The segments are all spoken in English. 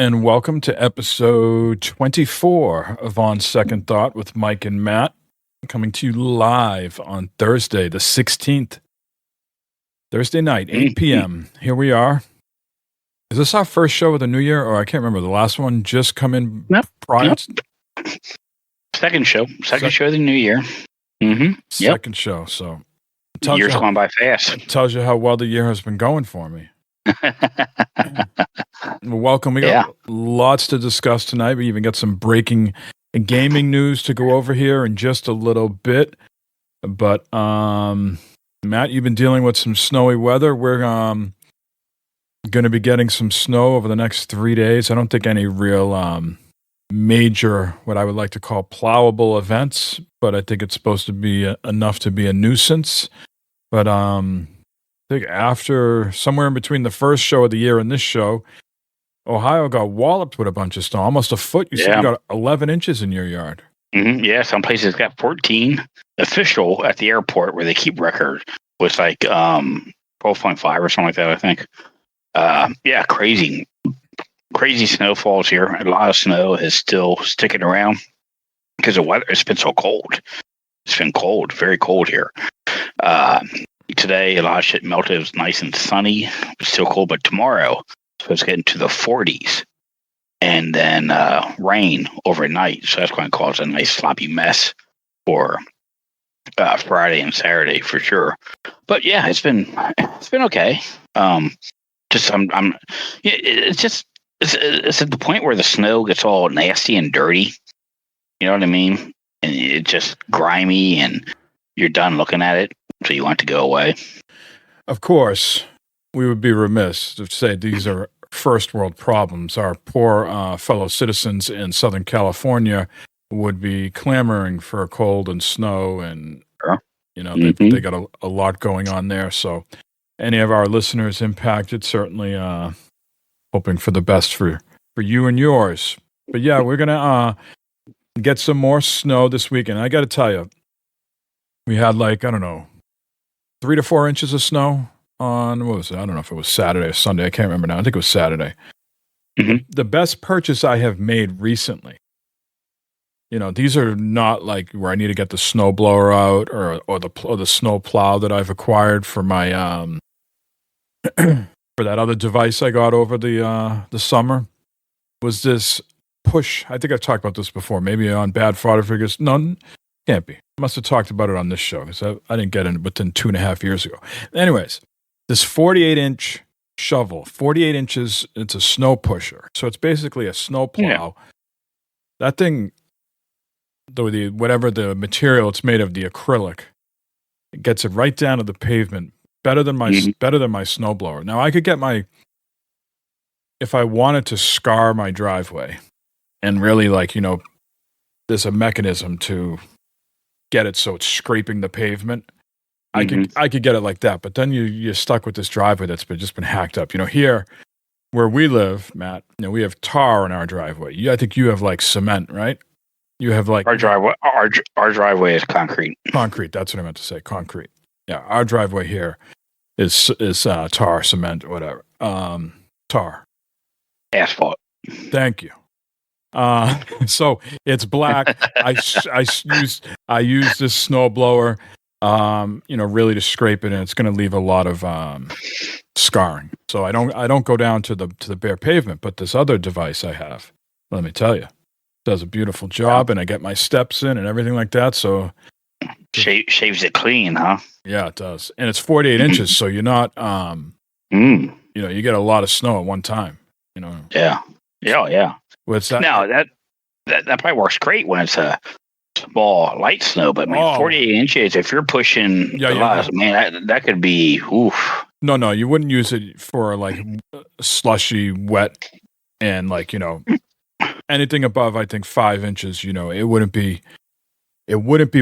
and welcome to episode 24 of On Second Thought with Mike and Matt, coming to you live on Thursday, the 16th. Thursday night, 8 p.m. Here we are. Is this our first show of the new year, or I can't remember? The last one just come in prior? Nope. Second show of the new year. Mm-hmm. Second show, so. The year's gone by fast. It tells you how well the year has been going for me. Welcome. We got lots to discuss tonight. We even got some breaking gaming news to go over here in just a little bit. But Matt, you've been dealing with some snowy weather. We're going to be getting some snow over the next 3 days. I don't think any real major, what I would like to call plowable events, but I think it's supposed to be enough to be a nuisance. But I think after, somewhere in between the first show of the year and this show, Ohio got walloped with a bunch of snow, almost a foot. You said you got 11 inches in your yard. Mm-hmm. Yeah, some places got 14. Official at the airport where they keep record was like 12.5 or something like that, I think. Yeah, crazy snowfalls here. A lot of snow is still sticking around because the weather, it's been so cold. It's been cold, very cold here. Today, a lot of shit melted. It was nice and sunny. It's still cold, but tomorrow, it's supposed to get into the 40s. And then rain overnight. So that's going to cause a nice sloppy mess for Friday and Saturday for sure. But yeah, it's been okay. It's at the point where the snow gets all nasty and dirty. You know what I mean? And it's just grimy, and you're done looking at it, so you want it to go away. Of course, we would be remiss to say these are first world problems. Our poor fellow citizens in Southern California would be clamoring for cold and snow, and they got a lot going on there. So any of our listeners impacted, certainly hoping for the best for you and yours. But yeah, we're going to get some more snow this weekend. I got to tell you, we had 3 to 4 inches of snow on, what was it? I don't know if it was Saturday or Sunday. I can't remember now. I think it was Saturday. Mm-hmm. The best purchase I have made recently, these are not like where I need to get the snow blower out or the snow plow that I've acquired for my for that other device I got over the summer, was this push. I think I've talked about this before, maybe on Bad Fodder Figures. No, can't be. I must have talked about it on this show because I didn't get it within 2.5 years ago. Anyways, this 48-inch shovel, 48 inches, it's a snow pusher. So it's basically a snow plow. Yeah. That thing, whatever the material it's made of, the acrylic, it gets it right down to the pavement. Better than my snowblower. Now I could get if I wanted to scar my driveway, and really there's a mechanism to get it so it's scraping the pavement. I could get it like that, but then you're stuck with this driveway that's just been hacked up. Here where we live, Matt, we have tar in our driveway. I think you have cement, right? You have our driveway. Our driveway is concrete. Concrete. That's what I meant to say. Concrete. Yeah, our driveway here is tar, cement, whatever. Tar. Asphalt. Thank you. So it's black. I use this snow blower, really to scrape it, and it's going to leave a lot of scarring. So I don't go down to the bare pavement, but this other device I have, let me tell you, does a beautiful job, and I get my steps in and everything like that. So shaves it clean, huh? Yeah, it does, and it's 48 inches, so you're not, you get a lot of snow at one time. Yeah. What's that? No, that probably works great when it's a small, light snow, but 48 inches, if you're pushing man, that could be, oof. No, you wouldn't use it for slushy, wet, and anything above, I think 5 inches, it wouldn't be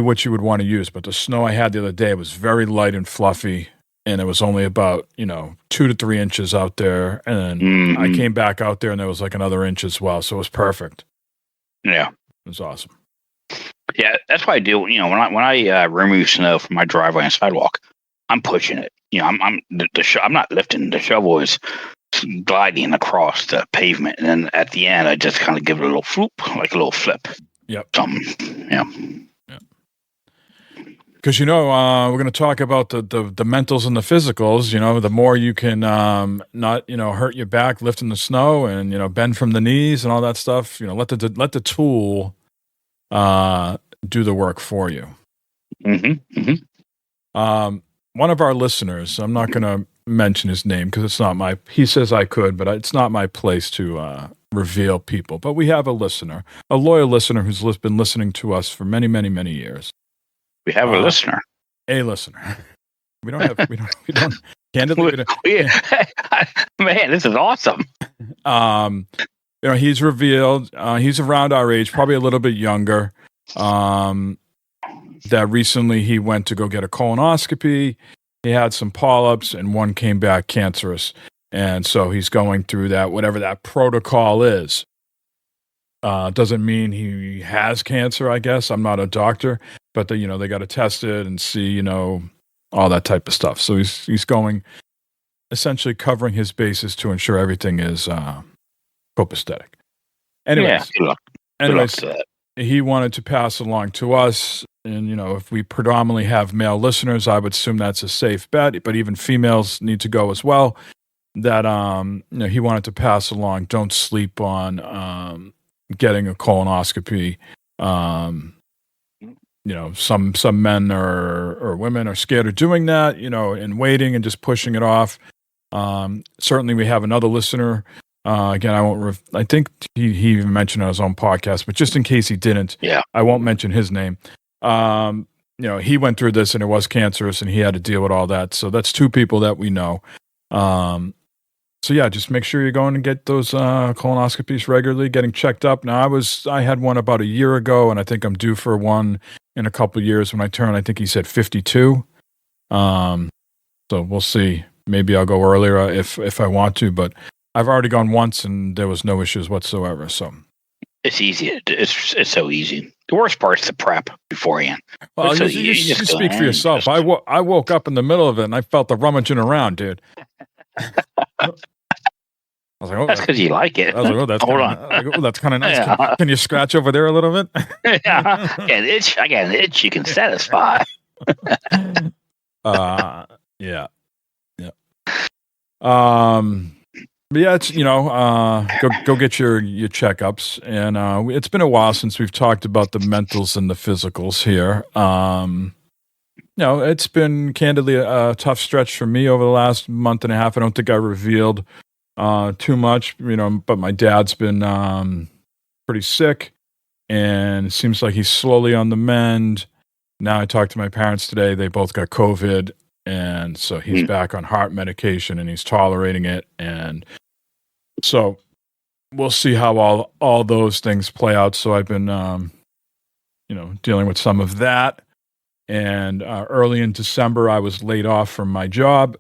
what you would want to use. But the snow I had the other day was very light and fluffy, and it was only about 2 to 3 inches out there, and then I came back out there and there was another inch as well, so it was perfect. Yeah, it was awesome. Yeah, that's what I do. When I remove snow from my driveway and sidewalk, I'm pushing it. I'm not lifting. The shovel is gliding across the pavement, and then at the end, I just kind of give it a little floop, like a little flip. Yep. Yeah. Because we're going to talk about the mentals and the physicals. The more you can not hurt your back lifting the snow, and bend from the knees and all that stuff. Let the tool do the work for you. Mm-hmm. Mm-hmm. One of our listeners, I'm not going to mention his name because it's not my. He says I could, but it's not my place to reveal people. But we have a listener, a loyal listener who's been listening to us for many, many, many years. We have a listener. A listener. We don't. Candidly, man, this is awesome. He's revealed. He's around our age, probably a little bit younger. That recently he went to go get a colonoscopy. He had some polyps, and one came back cancerous, and so he's going through that, whatever that protocol is. Doesn't mean he has cancer, I guess. I'm not a doctor, but they got to test it and see, all that type of stuff. So he's going, essentially covering his bases to ensure everything is copacetic. Anyways, good luck to that. He wanted to pass along to us, and if we predominantly have male listeners, I would assume that's a safe bet. But even females need to go as well. That he wanted to pass along. Don't sleep on getting a colonoscopy. Some men or women are scared of doing that, and waiting and just pushing it off. Certainly, we have another listener. Again, I won't. I think he even mentioned it on his own podcast, but just in case he didn't, I won't mention his name. He went through this and it was cancerous, and he had to deal with all that. So that's two people that we know. So yeah, just make sure you're going and get those colonoscopies regularly, getting checked up. Now, I had one about a year ago, and I think I'm due for one in a couple of years when I turn. I think he said 52. So we'll see. Maybe I'll go earlier if I want to, but I've already gone once and there was no issues whatsoever. So it's easy. It's so easy. The worst part is the prep beforehand. Well, you speak for yourself. I woke up in the middle of it and I felt the rummaging around, dude. I was like, that's because you like it. I was like, oh, that's kind of nice. Yeah. Can you scratch over there a little bit? Yeah, I got an itch you can satisfy. Yeah. But yeah, it's go get your checkups, and it's been a while since we've talked about the mentals and the physicals here. It's been candidly a tough stretch for me over the last month and a half. I don't think I revealed too much, but my dad's been pretty sick, and it seems like he's slowly on the mend. Now I talked to my parents today; they both got COVID. And so he's back on heart medication and he's tolerating it. And so we'll see how all those things play out. So I've been, dealing with some of that. And early in December, I was laid off from my job.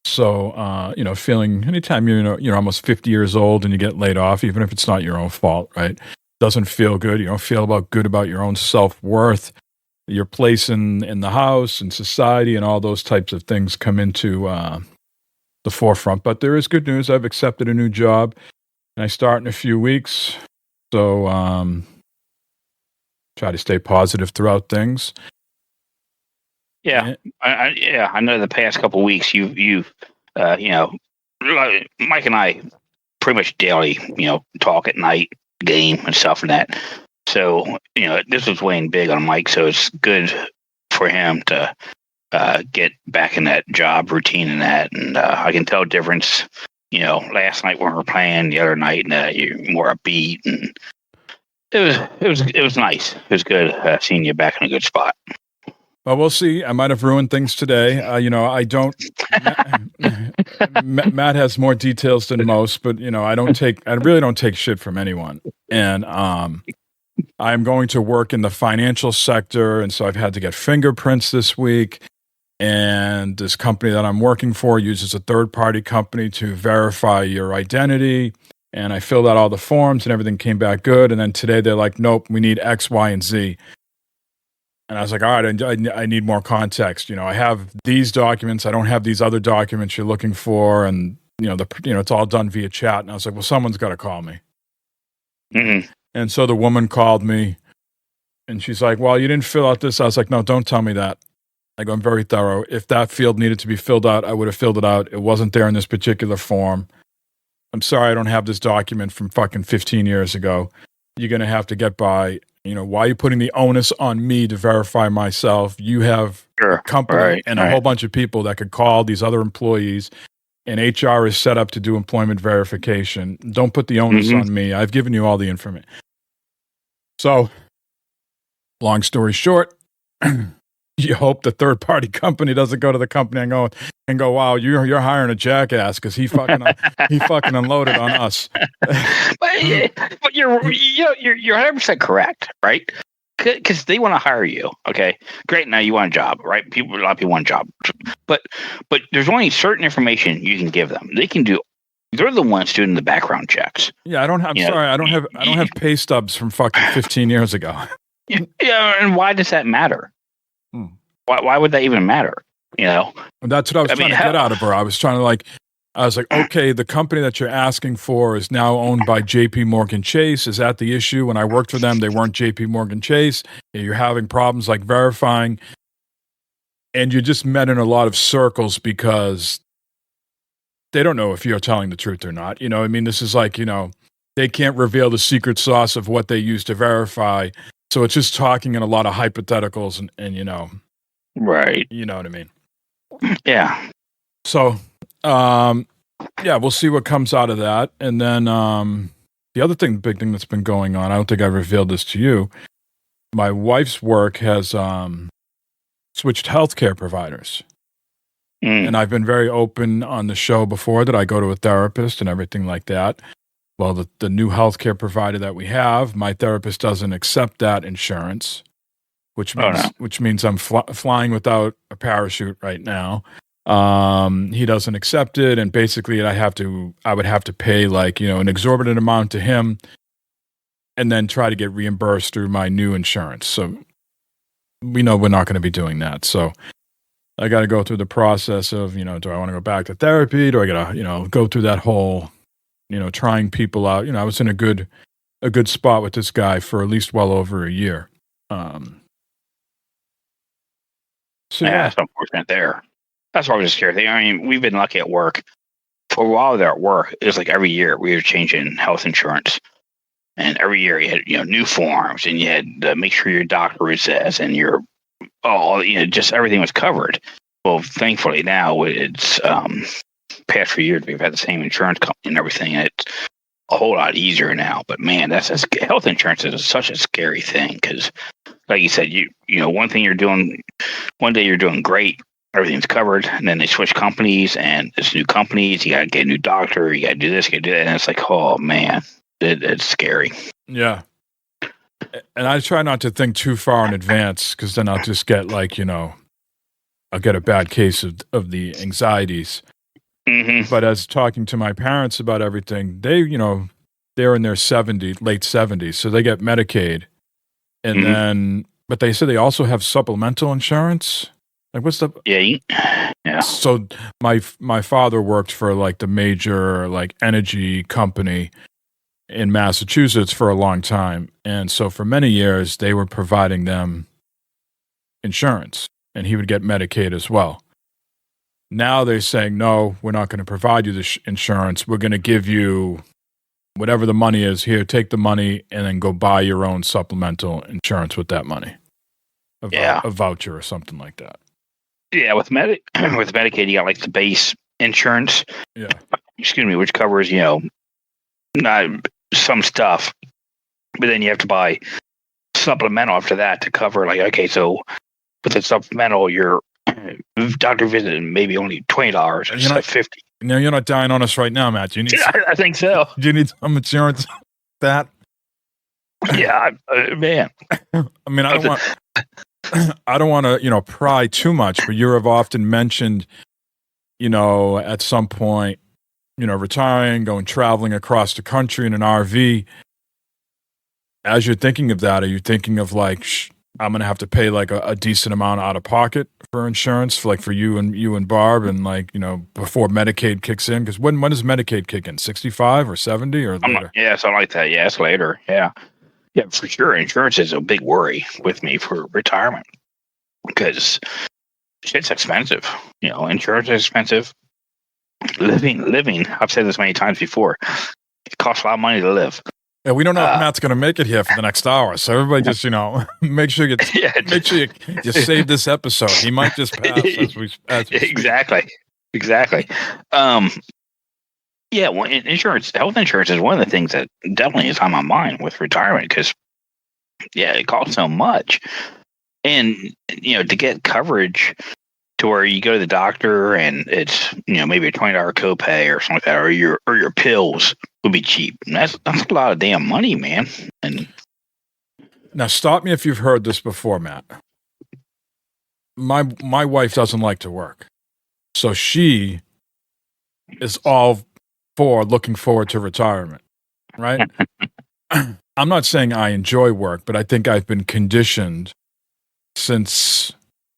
So, feeling anytime you're almost 50 years old and you get laid off, even if it's not your own fault, right? Doesn't feel good. You don't feel good about your own self-worth. Your place in the house and society and all those types of things come into the forefront. But there is good news. I've accepted a new job, and I start in a few weeks. So try to stay positive throughout things. Yeah, I know the past couple of weeks you've Mike and I pretty much daily talk at night, game and stuff like that. So, this was weighing big on Mike, so it's good for him to get back in that job routine and that. And I can tell a difference, last night when we were playing, the other night, you're more upbeat. And it was nice. It was good seeing you back in a good spot. Well, we'll see. I might have ruined things today. I don't. Matt has more details than most, but I really don't take shit from anyone. And I'm going to work in the financial sector, and so I've had to get fingerprints this week. And this company that I'm working for uses a third-party company to verify your identity. And I filled out all the forms, and everything came back good. And then today they're like, nope, we need X, Y, and Z. And I was like, all right, I need more context. I have these documents. I don't have these other documents you're looking for. And it's all done via chat. And I was like, well, someone's got to call me. Mm-hmm. And so the woman called me and she's like, well, you didn't fill out this. I was like, no, don't tell me that. I go, I'm very thorough. If that field needed to be filled out, I would have filled it out. It wasn't there in this particular form. I'm sorry, I don't have this document from fucking 15 years ago. You're going to have to get by. Why are you putting the onus on me to verify myself? You have a company and a whole bunch of people that could call these other employees, and HR is set up to do employment verification. Don't put the onus on me. I've given you all the information. So, long story short, you hope the third-party company doesn't go to the company and go, wow, you're hiring a jackass because he fucking unloaded on us. but you're 100% correct, right? Because they want to hire you. Okay, great. Now you want a job, right? A lot of people want a job, but there's only certain information you can give them. They can do. They're the ones doing the background checks. Yeah, I don't have pay stubs from fucking 15 years ago. Yeah, and why does that matter? Why would that even matter? That's what I was trying to get out of her. I was like, okay, the company that you're asking for is now owned by JP Morgan Chase. Is that the issue? When I worked for them, they weren't JP Morgan Chase. You're having problems like verifying, and you just met in a lot of circles because they don't know if you're telling the truth or not. This is like, they can't reveal the secret sauce of what they use to verify. So it's just talking in a lot of hypotheticals and right. You know what I mean? Yeah. So, we'll see what comes out of that. And then the other big thing that's been going on, I don't think I revealed this to you. My wife's work has switched healthcare providers. And I've been very open on the show before that I go to a therapist and everything like that. Well, the new healthcare provider that we have, my therapist doesn't accept that insurance, which means I'm flying without a parachute right now. He doesn't accept it, and basically I would have to pay an exorbitant amount to him, and then try to get reimbursed through my new insurance. So we know we're not going to be doing that. So I got to go through the process of do I want to go back to therapy? Do I got to go through that whole trying people out? I was in a good spot with this guy for at least well over a year. That's unfortunate there. That's always a scary thing. I mean, we've been lucky at work. For a while there at work, it was like every year we were changing health insurance. And every year you had, new forms, and you had to make sure your doctor was this, and just everything was covered. Well, thankfully now it's past few years we've had the same insurance company and everything. And it's a whole lot easier now. But man, health insurance is such a scary thing because, like you said, one day you're doing great, everything's covered, and then they switch companies, and it's new companies. You got to get a new doctor. You got to do this, you got to do that, and it's like, oh man, it's scary. Yeah. And I try not to think too far in advance because then I'll just get I'll get a bad case of the anxieties. Mm-hmm. But as talking to my parents about everything, they're in their late 70s, so they get Medicaid. And then, but they said they also have supplemental insurance. Like, what's the? Yeah. So my father worked for the major energy company in Massachusetts for a long time, and so for many years they were providing them insurance, and he would get Medicaid as well. Now they're saying, no, we're not going to provide you the insurance. We're going to give you whatever the money is. Here, take the money and then go buy your own supplemental insurance with that money. A voucher or something like that. Yeah, with Medicaid, you got the base insurance. Yeah. Excuse me, which covers, not some stuff, but then you have to buy supplemental after that to cover, so with the supplemental, your doctor visit maybe only $20 instead of $50. No, you're not dying on us right now, Matt. You need. I think so. Do you need some insurance? That. Yeah, man. I mean, I don't want to, pry too much, but you have often mentioned, at some point, retiring, going traveling across the country in an RV. As you're thinking of that, are you thinking of I'm gonna have to pay like a decent amount out of pocket for insurance for you and Barb, and before Medicaid kicks in. Because when does Medicaid kick in? 65 or 70 or later? Something like that. Yeah, it's later. Yeah, yeah, for sure. Insurance is a big worry with me for retirement because shit's expensive. Insurance is expensive. Living. I've said this many times before. It costs a lot of money to live. Yeah, we don't know if Matt's going to make it here for the next hour, so everybody just make sure you save this episode. He might just pass as we exactly. Yeah, well, health insurance is one of the things that definitely is on my mind with retirement because it costs so much, and to get coverage to where you go to the doctor and it's maybe a $20 copay or something like that, or your pills would be cheap. And that's a lot of damn money, man. And now, stop me if you've heard this before, Matt. My wife doesn't like to work, so she is all for looking forward to retirement, right? I'm not saying I enjoy work, but I think I've been conditioned since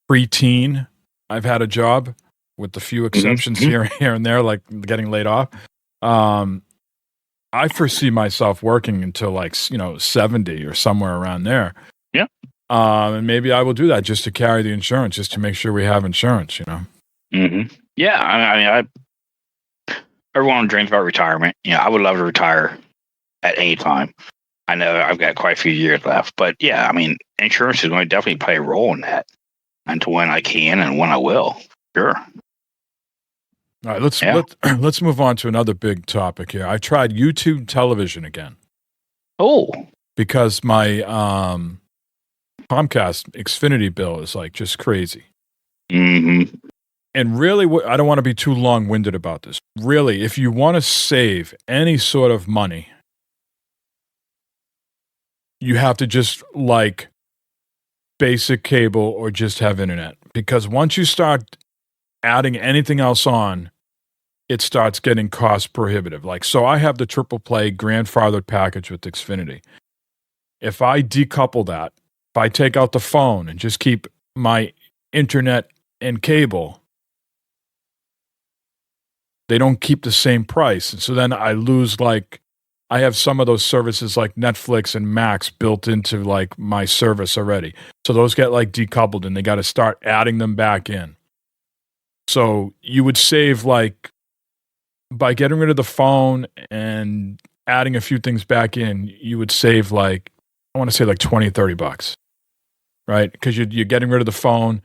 preteen. I've had a job, with a few exceptions here and there, like getting laid off. I foresee myself working until 70 or somewhere around there. Yeah. And maybe I will do that just to carry the insurance, just to make sure we have insurance. Yeah, I mean, everyone dreams about retirement. I would love to retire at any time. I know I've got quite a few years left, but yeah, I mean, insurance is going to definitely play a role in that. Until when I can and when I will. Sure. All right, let's move on to another big topic here. I tried YouTube television again. Oh. Because my Comcast Xfinity bill is just crazy. Mm-hmm. And really, I don't want to be too long-winded about this. Really, if you want to save any sort of money, you have to just basic cable or just have internet, because once you start adding anything else on, it starts getting cost prohibitive. So I have the triple play grandfathered package with Xfinity. If I decouple that, if I take out the phone and just keep my internet and cable, they don't keep the same price. And so then I lose I have some of those services like Netflix and Max built into my service already. So those get decoupled and they got to start adding them back in. So you would save by getting rid of the phone and adding a few things back in, you would save I want to say $20-$30, right? Because you're getting rid of the phone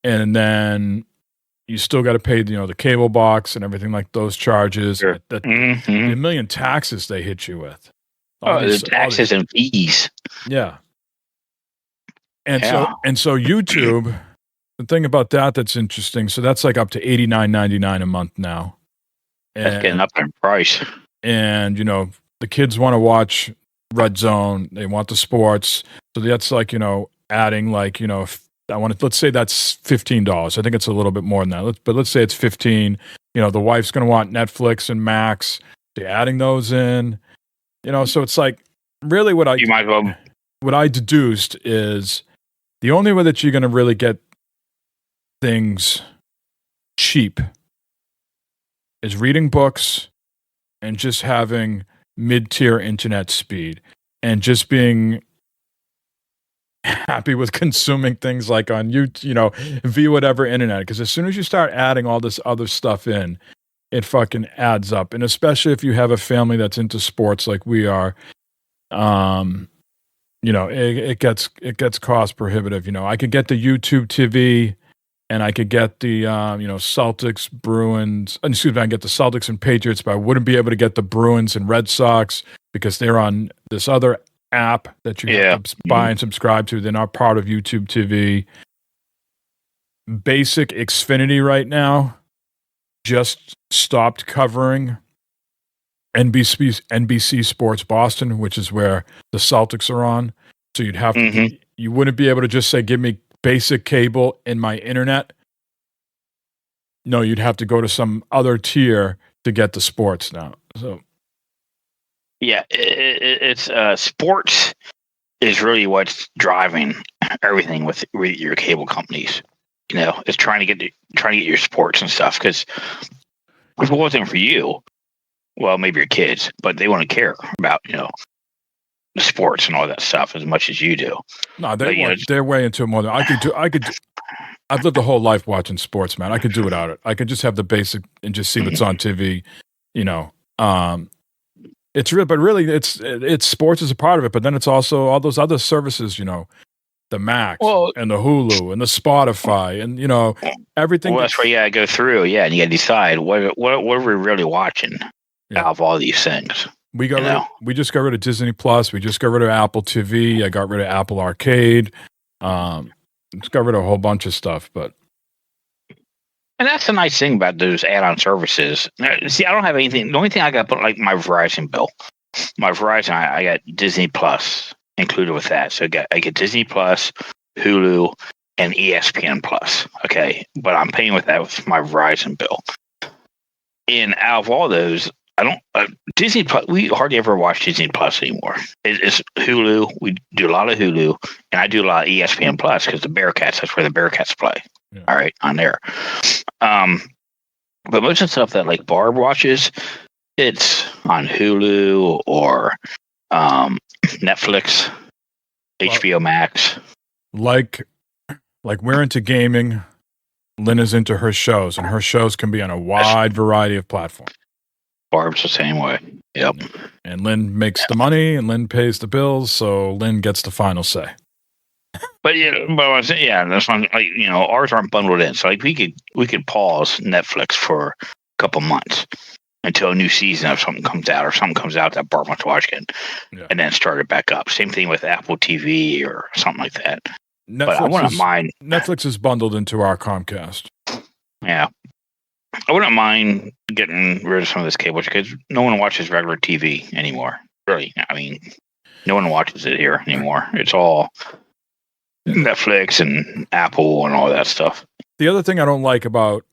and then you still got to pay the cable box and everything those charges. Sure. The million taxes they hit you with. The taxes and fees. Yeah. And so YouTube, the thing about that's interesting. So that's up to $89.99 a month now. And, that's getting up in price. And the kids want to watch Red Zone. They want the sports. So that's adding let's say that's $15. I think it's a little bit more than that. But let's say it's $15. The wife's going to want Netflix and Max. They're adding those in. So it's really what I deduced is the only way that you're going to really get things cheap is reading books and just having mid-tier internet speed and just being happy with consuming things on YouTube, via whatever internet. Because as soon as you start adding all this other stuff in, it fucking adds up. And especially if you have a family that's into sports like we are, it gets cost prohibitive. I could get the YouTube TV and I could get the Celtics, Bruins. Excuse me, I can get the Celtics and Patriots, but I wouldn't be able to get the Bruins and Red Sox because they're on this other app that you have to buy and subscribe to. They're not part of YouTube TV. Basic Xfinity right now just stopped covering NBC Sports Boston, which is where the Celtics are on. So you'd have to, you wouldn't be able to just say, give me basic cable in my internet. No, you'd have to go to some other tier to get the sports now. So yeah, it's sports is really what's driving everything with your cable companies. Is trying to get your sports and stuff. Because if it wasn't for you, well, maybe your kids, but they wouldn't care about the sports and all that stuff as much as you do. No, they're way into it more than I could do. I've lived a whole life watching sports, man. I could do without it. I could just have the basic and just see what's on TV. It's real, but really, it's sports is a part of it. But then it's also all those other services, the Max and the Hulu and the Spotify and everything. Well, that's where you gotta go through, and you gotta decide what are we really watching out of all these things. We just got rid of Disney Plus. We just got rid of Apple TV. I got rid of Apple Arcade. Just got rid of a whole bunch of stuff, but. And that's the nice thing about those add-on services. See, I don't have anything. The only thing I got put like my Verizon bill. My Verizon, I got Disney Plus included with that. So I get Disney Plus, Hulu, and ESPN Plus. Okay, but I'm paying with that with my Verizon bill. And out of all those, I don't Disney Plus. We hardly ever watch Disney Plus anymore. It's Hulu. We do a lot of Hulu, and I do a lot of ESPN Plus because the Bearcats. That's where the Bearcats play. Yeah. All right, on there. But most of the stuff that like Barb watches, it's on Hulu or Netflix, HBO Max. Like we're into gaming. Lynn is into her shows, and her shows can be on a wide variety of platforms. Barb's the same way. Yep. And Lynn makes the money, and Lynn pays the bills, so Lynn gets the final say. But that's one. Like ours aren't bundled in, so like we could pause Netflix for a couple months until a new season of something comes out, or something comes out that Bart wants to watch again, and then start it back up. Same thing with Apple TV or something like that. But I wouldn't mind. Netflix is bundled into our Comcast. Yeah, I wouldn't mind getting rid of some of this cable because no one watches regular TV anymore. Really, I mean, no one watches it here anymore. It's all Netflix and Apple and all that stuff. The other thing I don't like about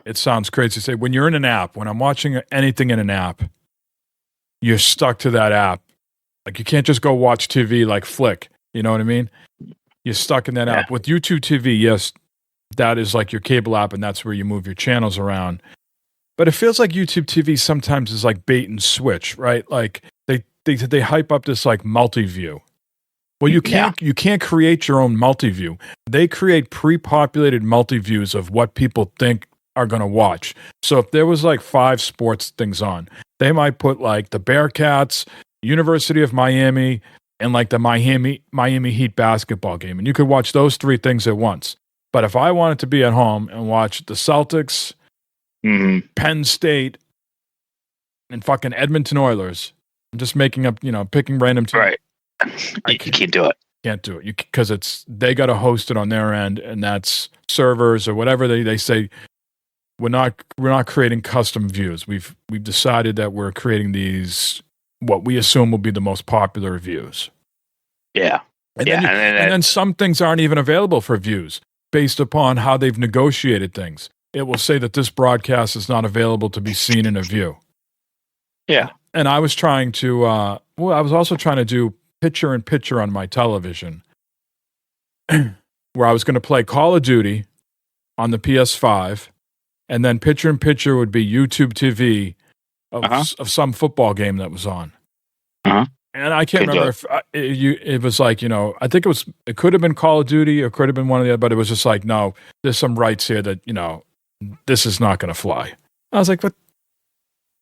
it sounds crazy to say, when you're in an app, when I'm watching anything in an app, you're stuck to that app. Like you can't just go watch TV like Flick. You know what I mean? You're stuck in that app. With YouTube TV, yes, that is like your cable app, and that's where you move your channels around. But it feels like YouTube TV sometimes is like bait and switch, right? Like they hype up this like multi-view. Well, you can't create your own multi-view. They create pre-populated multi-views of what people think are going to watch. So if there was like 5 sports things on, they might put like the Bearcats, University of Miami, and like the Miami Heat basketball game. And you could watch those 3 things at once. But if I wanted to be at home and watch the Celtics, Penn State, and fucking Edmonton Oilers, I'm just making up, picking random teams. Right. You can't do it. Can't do it because they got to host it on their end, and that's servers or whatever they say. We're not creating custom views. We've decided that we're creating these what we assume will be the most popular views. Yeah, and then some things aren't even available for views based upon how they've negotiated things. It will say that this broadcast is not available to be seen in a view. Yeah, and I was trying to. I was also trying to do picture-in-picture on my television where I was going to play Call of Duty on the PS5, and then picture-in-picture would be YouTube TV of some football game that was on. And I can't remember if it was like, I think it could have been Call of Duty or could have been one of the other, but it was just like, no, there's some rights here that, this is not going to fly. I was like, what?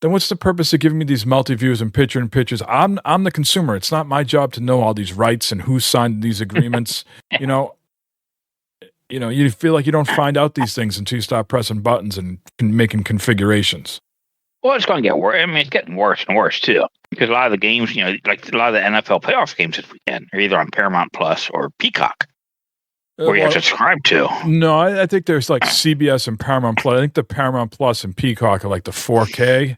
Then what's the purpose of giving me these multi-views and picture-in-pictures? I'm the consumer. It's not my job to know all these rights and who signed these agreements. You feel like you don't find out these things until you start pressing buttons and making configurations. Well, it's going to get worse. I mean, it's getting worse and worse, too. Because a lot of the games, like a lot of the NFL playoff games this weekend are either on Paramount Plus or Peacock. Or you have to subscribe to. No, I think there's like CBS and Paramount Plus. I think the Paramount Plus and Peacock are like the 4K.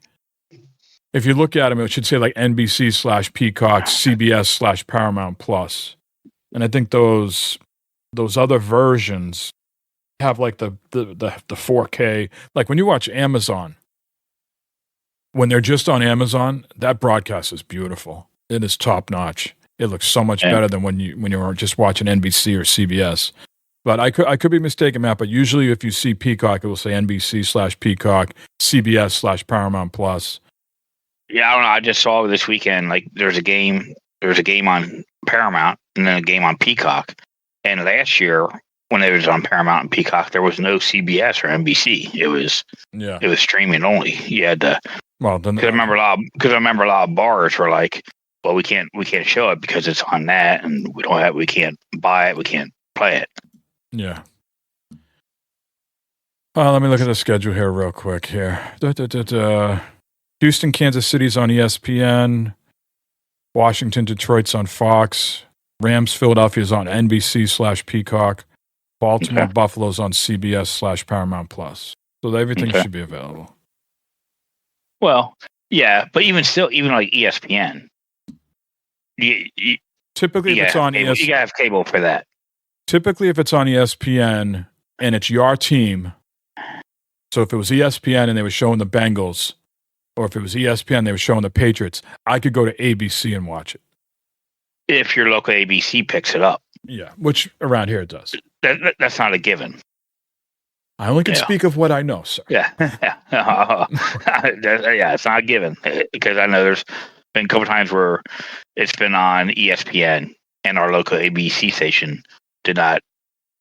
If you look at them, it should say like NBC/Peacock, CBS/Paramount Plus. And I think those other versions have like the 4K. Like when you watch Amazon, when they're just on Amazon, that broadcast is beautiful. It is top notch. It looks so much better than when you were just watching NBC or CBS. But I could be mistaken, Matt. But usually, if you see Peacock, it will say NBC/Peacock, CBS/Paramount Plus. Yeah, I don't know. I just saw this weekend. Like, there's a game on Paramount and then a game on Peacock. And last year, when it was on Paramount and Peacock, there was no CBS or NBC. It was streaming only. You had to. Well, then because I remember a lot of bars were like, well, we can't show it because it's on that, and we can't buy it, we can't play it. Yeah. Let me look at the schedule here real quick here. Houston, Kansas City's on ESPN. Washington, Detroit's on Fox. Rams, Philadelphia's on NBC/Peacock. Baltimore, Buffalo's on CBS/Paramount Plus. So everything should be available. Well, yeah, but even like ESPN. Typically, if it's on ESPN, you gotta have cable for that. Typically, if it's on ESPN and it's your team, so if it was ESPN and they were showing the Bengals, or if it was ESPN they were showing the Patriots, I could go to ABC and watch it. If your local ABC picks it up. Yeah, which around here it does. That's not a given. I only can speak of what I know, sir. Yeah, it's not a given because I know there's been a couple times where it's been on ESPN and our local ABC station did not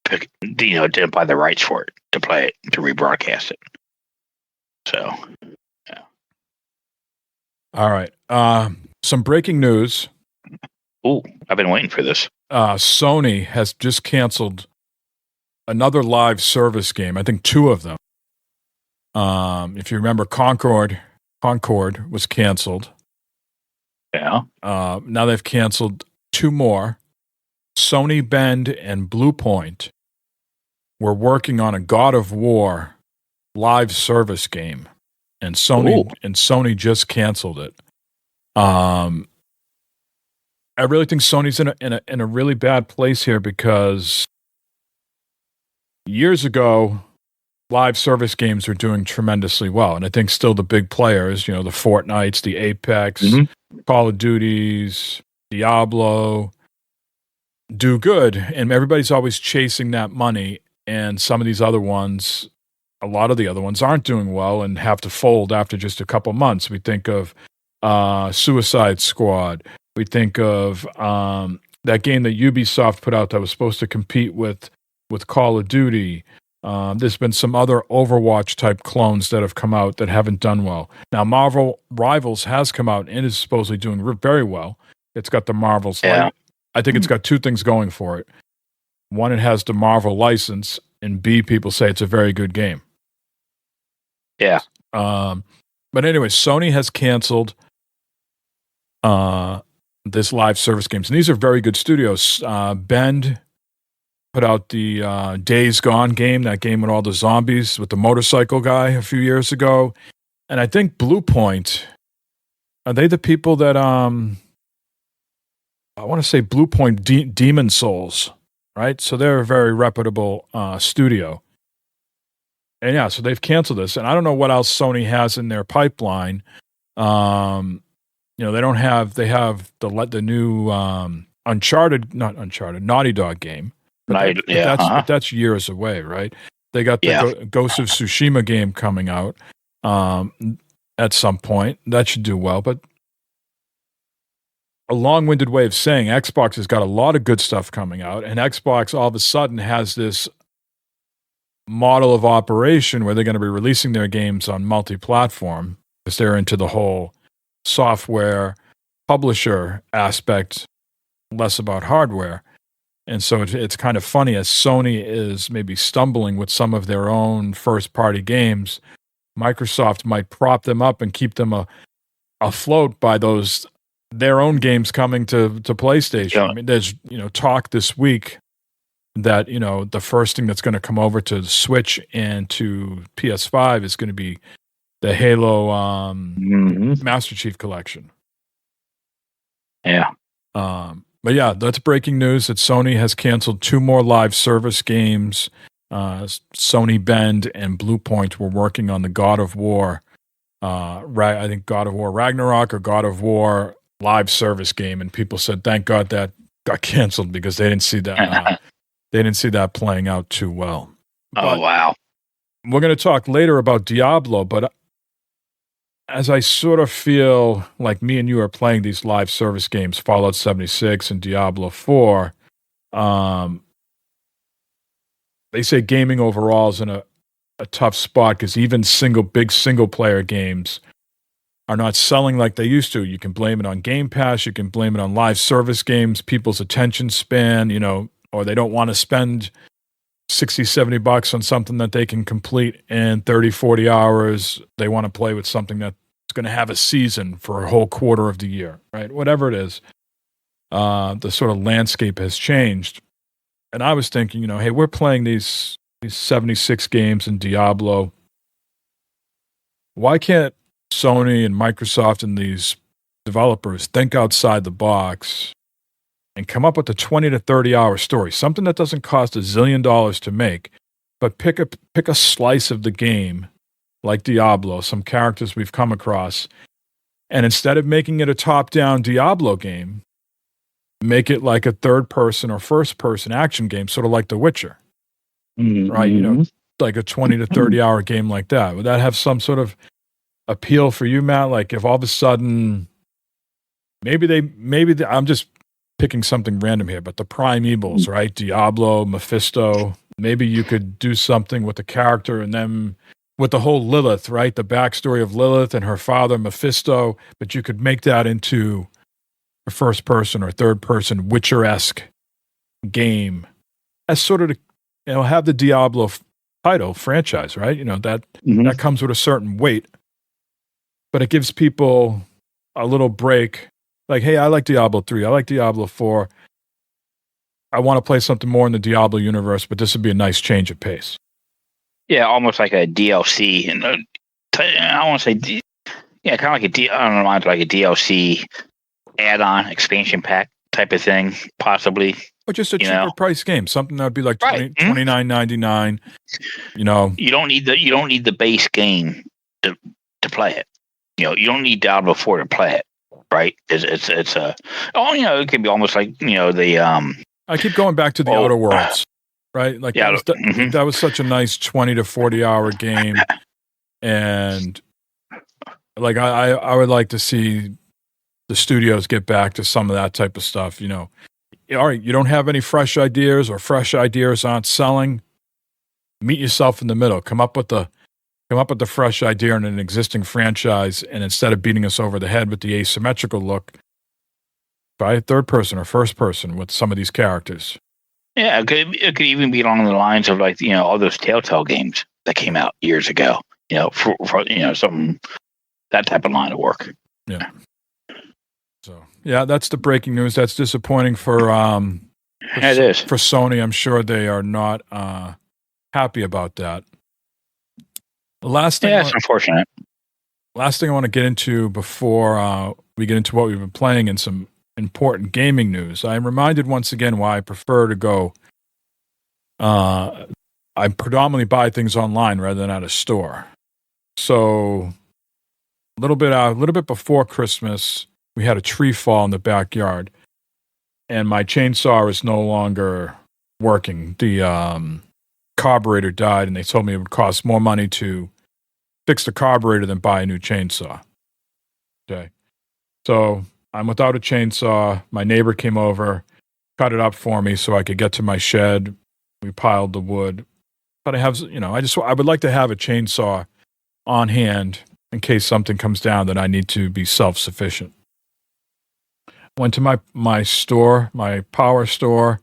pick, didn't buy the rights for it to play it, to rebroadcast it. So, yeah. All right. Some breaking news. Ooh, I've been waiting for this. Sony has just canceled another live service game. I think 2 of them. If you remember, Concord was canceled. Yeah. Now they've canceled 2 more. Sony Bend and Bluepoint were working on a God of War live service game, and Sony just canceled it. I really think Sony's in a really bad place here because years ago, live service games were doing tremendously well, and I think still the big players, the Fortnites, the Apex, Call of Duties, Diablo, do good, and everybody's always chasing that money, and some of these other ones, a lot of the other ones aren't doing well and have to fold after just a couple months. We think of Suicide Squad. We think of that game that Ubisoft put out that was supposed to compete with Call of Duty. There's been some other Overwatch-type clones that have come out that haven't done well. Now, Marvel Rivals has come out and is supposedly doing very well. It's got the Marvel's light. I think it's got 2 things going for it. One, it has the Marvel license, and B, people say it's a very good game. Yeah. But anyway, Sony has canceled this live service games, and these are very good studios. Bend put out the Days Gone game, that game with all the zombies with the motorcycle guy a few years ago. And I think Bluepoint, are they the people that I want to say Bluepoint Demon Souls, right? So they're a very reputable studio. And yeah, so they've canceled this. And I don't know what else Sony has in their pipeline. They have the new Naughty Dog game. But that's years away, right? They got the Ghost of Tsushima game coming out at some point. That should do well. But a long-winded way of saying Xbox has got a lot of good stuff coming out, and Xbox all of a sudden has this model of operation where they're going to be releasing their games on multi-platform because they're into the whole software publisher aspect, less about hardware. And so it's kind of funny as Sony is maybe stumbling with some of their own first-party games, Microsoft might prop them up and keep them afloat by their own games coming to PlayStation. Yeah. I mean, there's talk this week that the first thing that's going to come over to Switch and to PS5 is going to be the Halo Master Chief Collection. Yeah. But yeah, that's breaking news that Sony has canceled 2 more live service games. Sony Bend and Bluepoint were working on the God of War. I think God of War Ragnarok or God of War live service game, and people said, "Thank God that got canceled because they didn't see that they didn't see that playing out too well." Oh, wow. We're going to talk later about Diablo, but as I sort of feel like me and you are playing these live service games, Fallout 76 and Diablo 4, they say gaming overall is in a tough spot because even big single player games are not selling like they used to. You can blame it on Game Pass, you can blame it on live service games, people's attention span, or they don't want to spend 60, $70 on something that they can complete in 30, 40 hours. They want to play with something that's going to have a season for a whole quarter of the year, right? Whatever it is, the sort of landscape has changed. And I was thinking, hey, we're playing these 76 games in Diablo. Why can't Sony and Microsoft and these developers think outside the box and come up with a 20 to 30 hour story, something that doesn't cost $1 zillion to make, but pick a slice of the game like Diablo, some characters we've come across, and instead of making it a top-down Diablo game, make it like a third-person or first-person action game, sort of like The Witcher, right? Like a 20 to 30 hour game like that. Would that have some sort of appeal for you, Matt? Like if all of a sudden, I'm just picking something random here, but the Primevals, right? Diablo, Mephisto. Maybe you could do something with the character and then with the whole Lilith, right? The backstory of Lilith and her father, Mephisto, but you could make that into a first person or third person Witcher-esque game as sort of, have the Diablo title franchise, right? That comes with a certain weight, but it gives people a little break. Like, hey, I like Diablo 3. I like Diablo 4. I want to play something more in the Diablo universe, but this would be a nice change of pace. Yeah, almost like a DLC. And I want to say, kind of like I don't know, like a DLC add-on expansion pack type of thing, possibly. Or just a cheaper price game, something that would be like $29.99. You don't need the base game to play it. You don't need Diablo 4 to play it. Right? It's it can be almost like the I keep going back to the Outer Worlds, right? Like that was such a nice 20 to 40 hour game, and like I would like to see the studios get back to some of that type of stuff. All right, you don't have any fresh ideas, or fresh ideas aren't selling. Meet yourself in the middle. Come up with the fresh idea in an existing franchise, and instead of beating us over the head with the asymmetrical look, try third person or first person with some of these characters. Yeah, it could even be along the lines of like all those Telltale games that came out years ago. For some that type of line of work. Yeah. So that's the breaking news. That's disappointing for it is for Sony. I'm sure they are not happy about that. It's unfortunate. Last thing I want to get into before we get into what we've been playing and some important gaming news. I'm reminded once again why I prefer to go. I predominantly buy things online rather than at a store. So a little bit before Christmas, we had a tree fall in the backyard, and my chainsaw is no longer working. The carburetor died, and they told me it would cost more money to fix the carburetor than buy a new chainsaw. Okay. So I'm without a chainsaw. My neighbor came over, cut it up for me so I could get to my shed. We piled the wood. But I have, I would like to have a chainsaw on hand in case something comes down that I need to be self-sufficient. Went to my store, my power store,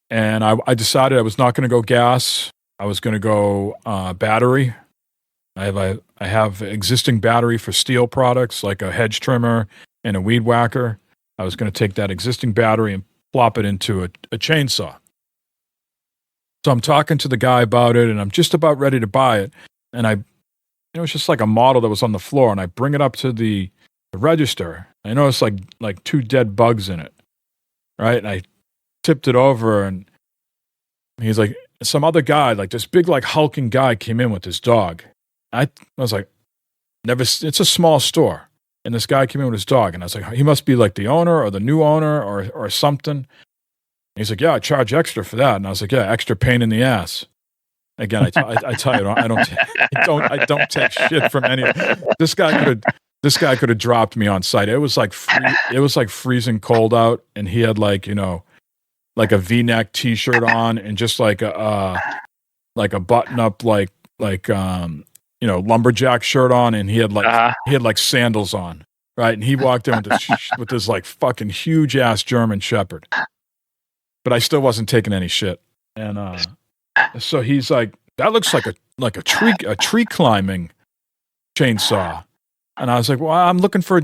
and I decided I was not going to go gas. I was going to go battery. I have existing battery for steel products like a hedge trimmer and a weed whacker. I was going to take that existing battery and plop it into a chainsaw. So I'm talking to the guy about it, and I'm just about ready to buy it. And it's just like a model that was on the floor, and I bring it up to the register. I noticed like 2 dead bugs in it, right? And I tipped it over, and he's like, some other guy, like this big, like hulking guy came in with his dog. I was like, it's a small store. And this guy came in with his dog, and I was like, he must be like the owner or the new owner or something. And he's like, yeah, I charge extra for that. And I was like, yeah, extra pain in the ass. Again, I tell you, I don't take shit from any. This guy could have dropped me on site. It was like freezing cold out, and he had like a V-neck T-shirt on and just like a button up like lumberjack shirt on, and he had like sandals on, right? And he walked in with this like fucking huge ass German Shepherd, but I still wasn't taking any shit. And so he's like, that looks like a tree climbing chainsaw. And I was like, well, I'm looking for,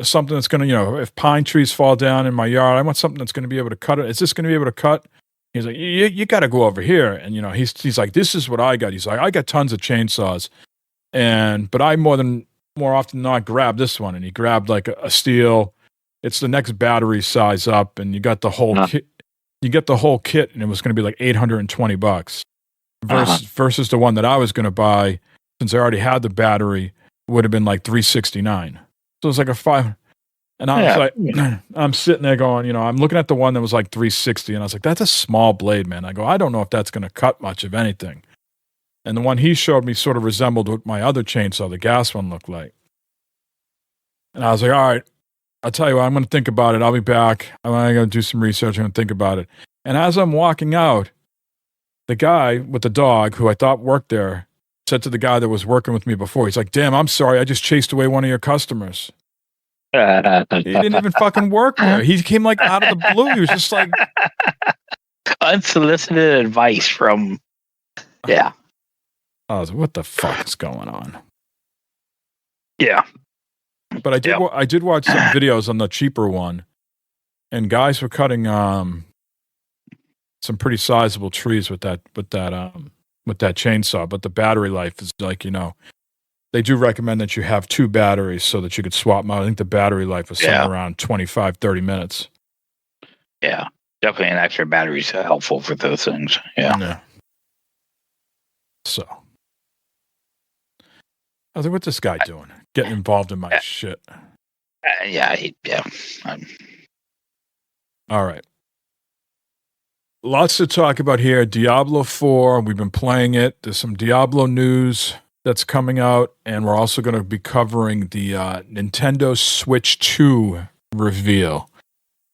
something that's going to, if pine trees fall down in my yard, I want something that's going to be able to cut it. Is this going to be able to cut? He's like, you got to go over here. And, he's like, this is what I got. He's like, I got tons of chainsaws. But I more often than not grab this one. And he grabbed like a steel. It's the next battery size up. And you got the whole kit. You get the whole kit, and it was going to be like $820 versus the one that I was going to buy, since I already had the battery, would have been like $369. So it was like a $5. And I was like, I'm sitting there going, I'm looking at the one that was like $360, and I was like, that's a small blade, man. I go, I don't know if that's going to cut much of anything. And the one he showed me sort of resembled what my other chainsaw, the gas one, looked like. And I was like, all right, I'll tell you what, I'm going to think about it. I'll be back. I'm going to do some research. I'm going to think about it. And as I'm walking out, the guy with the dog, who I thought worked there, said to the guy that was working with me before, he's like, damn, I'm sorry. I just chased away one of your customers. He didn't even fucking work there. He came like out of the blue. He was just like... unsolicited advice from... Yeah. I was like, what the fuck is going on? Yeah. But I did watch some videos on the cheaper one, and guys were cutting some pretty sizable trees with that chainsaw. But the battery life is like, they do recommend that you have 2 batteries so that you could swap them out. I think the battery life was somewhere around 25, 30 minutes. Yeah, definitely an extra battery is helpful for those things. Yeah. So I was like, what's this guy doing? Getting involved in my shit. All right. Lots to talk about here. Diablo 4, we've been playing it. There's some Diablo news that's coming out, and we're also going to be covering the Nintendo Switch 2 reveal.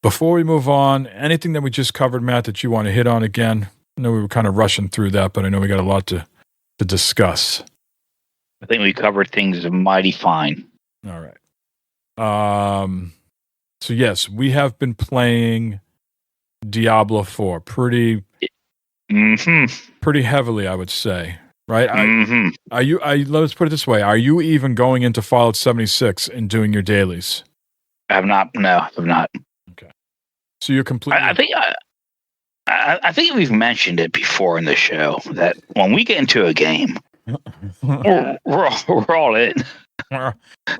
Before we move on, anything that we just covered, Matt, that you want to hit on again? I know we were kind of rushing through that, but I know we got a lot to discuss. I think we covered things mighty fine. All right. So yes, we have been playing Diablo 4 pretty heavily, I would say. Right? Are you? Let's put it this way: are you even going into Fallout 76 and doing your dailies? I have not. No, I have not. Okay. So you're completely. I think we've mentioned it before in the show that when we get into a game, we're all in. We're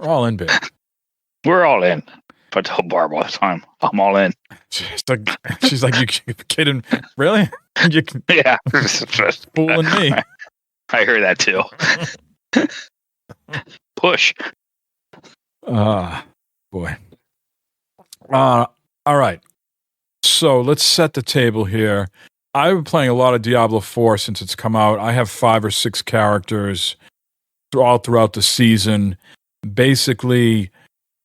all in, babe. We're all in. I tell Barb all the time, I'm all in. She's like, you kidding? Really? Yeah. Fooling me. I hear that too. Push. Boy. All right. So let's set the table here. I've been playing a lot of Diablo 4 since it's come out. I have 5 or 6 characters all throughout the season. Basically,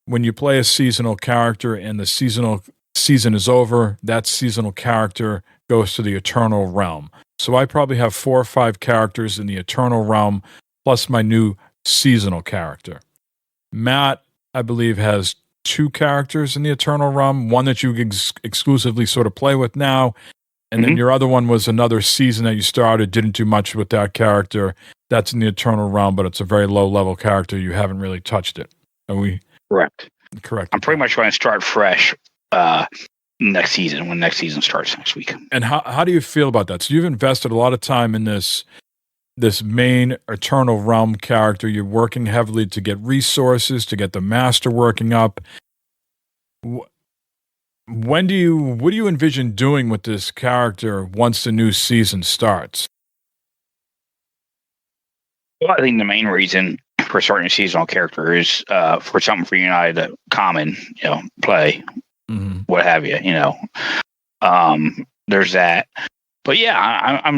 when you play a seasonal character and the season is over, that seasonal character goes to the Eternal Realm. So I probably have 4 or 5 characters in the Eternal Realm, plus my new seasonal character. Matt, I believe, has 2 characters in the Eternal Realm, one that you exclusively sort of play with now, and then your other one was another season that you started, didn't do much with that character. That's in the Eternal Realm, but it's a very low-level character. You haven't really touched it. Are we... Correct. I'm pretty much going to start fresh next season, when next season starts next week. And how do you feel about that? So you've invested a lot of time in this main Eternal Realm character. You're working heavily to get resources, to get the master working up. What do you envision doing with this character once the new season starts? Well, I think the main reason for starting a seasonal character is for something for you and I to common, play, what have you, There's that. But yeah, I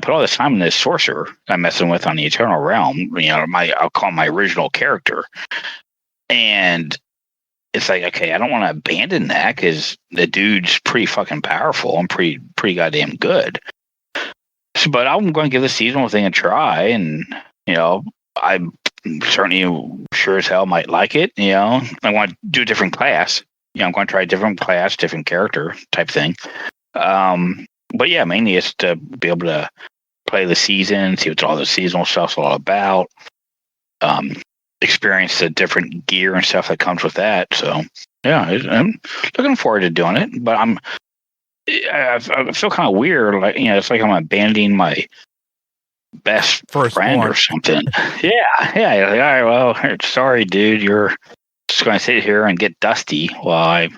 put all this time in this sorcerer I'm messing with on the Eternal Realm. I'll call my original character, and it's like, okay, I don't want to abandon that because the dude's pretty fucking powerful and pretty goddamn good. But I'm going to give the seasonal thing a try, and I'm certainly sure as hell might like it. I want to do a different class. I'm going to try a different class, different character type thing. But yeah, mainly it's to be able to play the season, see what all the seasonal stuff's all about, experience the different gear and stuff that comes with that. So yeah, I'm looking forward to doing it. But I feel kind of weird, like it's like I'm abandoning my best friend or something. Yeah. Like, all right, well, sorry, dude, you're just going to sit here and get dusty while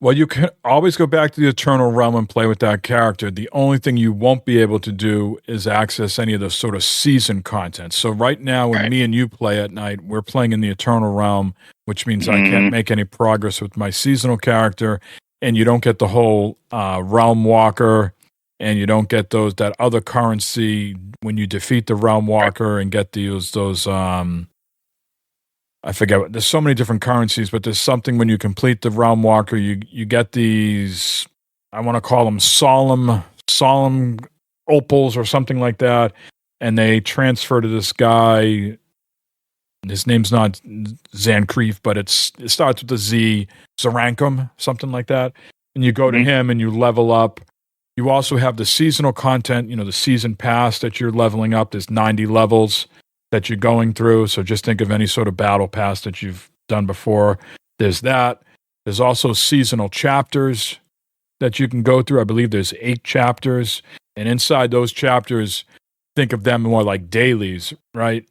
Well, you can always go back to the Eternal Realm and play with that character. The only thing you won't be able to do is access any of the sort of season content. So right now, when me and you play at night, we're playing in the Eternal Realm, which means I can't make any progress with my seasonal character, and you don't get the whole Realm Walker, and you don't get that other currency when you defeat the Realm Walker and get those I forget. There's so many different currencies, but there's something when you complete the Realm Walker, you get these. I want to call them solemn opals or something like that, and they transfer to this guy. His name's not Zancreef, but it starts with a Z, Zarankum, something like that. And you go to him and you level up. You also have the seasonal content, the season pass that you're leveling up. There's 90 levels that you're going through. So just think of any sort of battle pass that you've done before. There's that. There's also seasonal chapters that you can go through. I believe there's 8 chapters. And inside those chapters, think of them more like dailies, right?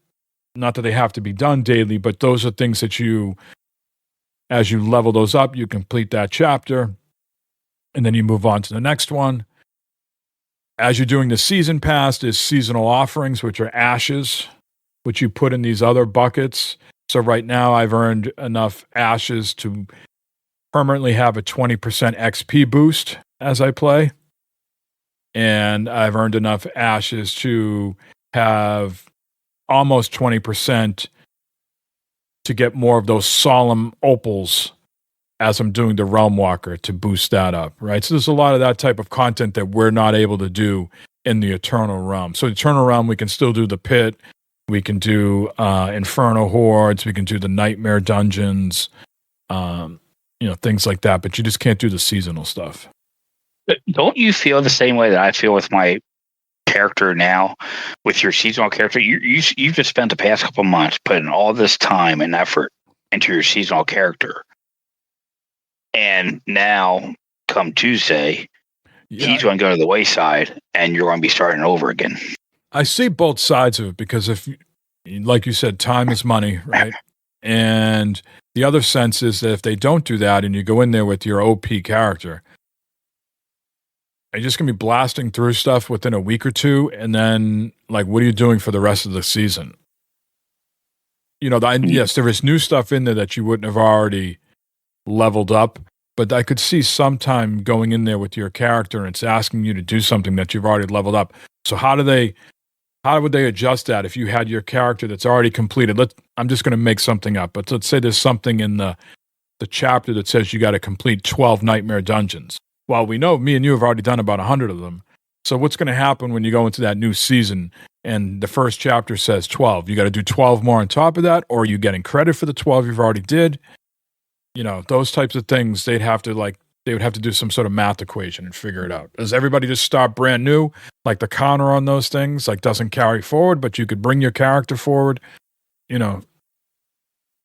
Not that they have to be done daily, but those are things that as you level those up, you complete that chapter. And then you move on to the next one. As you're doing the season pass, there's seasonal offerings, which are ashes, which you put in these other buckets. So right now I've earned enough ashes to permanently have a 20% XP boost as I play. And I've earned enough ashes to have almost 20% to get more of those solemn opals as I'm doing the Realm Walker to boost that up, right? So there's a lot of that type of content that we're not able to do in the Eternal Realm. So the Eternal Realm, we can still do the pit. We can do Inferno Hordes. We can do the Nightmare Dungeons, things like that. But you just can't do the seasonal stuff. Don't you feel the same way that I feel with my character now, with your seasonal character? You've just spent the past couple months putting all this time and effort into your seasonal character. And now, come Tuesday, he's going to go to the wayside, and you're going to be starting over again. I see both sides of it because if, like you said, time is money, right? And the other sense is that if they don't do that and you go in there with your OP character, you're just going to be blasting through stuff within a week or two. And then, what are you doing for the rest of the season? Yes, there is new stuff in there that you wouldn't have already leveled up. But I could see sometime going in there with your character and it's asking you to do something that you've already leveled up. So how would they adjust that if you had your character that's already completed? I'm just going to make something up, but let's say there's something in the chapter that says you got to complete 12 Nightmare Dungeons. Well, we know me and you have already done about 100 of them. So what's going to happen when you go into that new season and the first chapter says 12? You got to do 12 more on top of that, or are you getting credit for the 12 you've already did? Those types of things, they would have to do some sort of math equation and figure it out. Does everybody just start brand new? Like the counter on those things, doesn't carry forward, but you could bring your character forward, Well,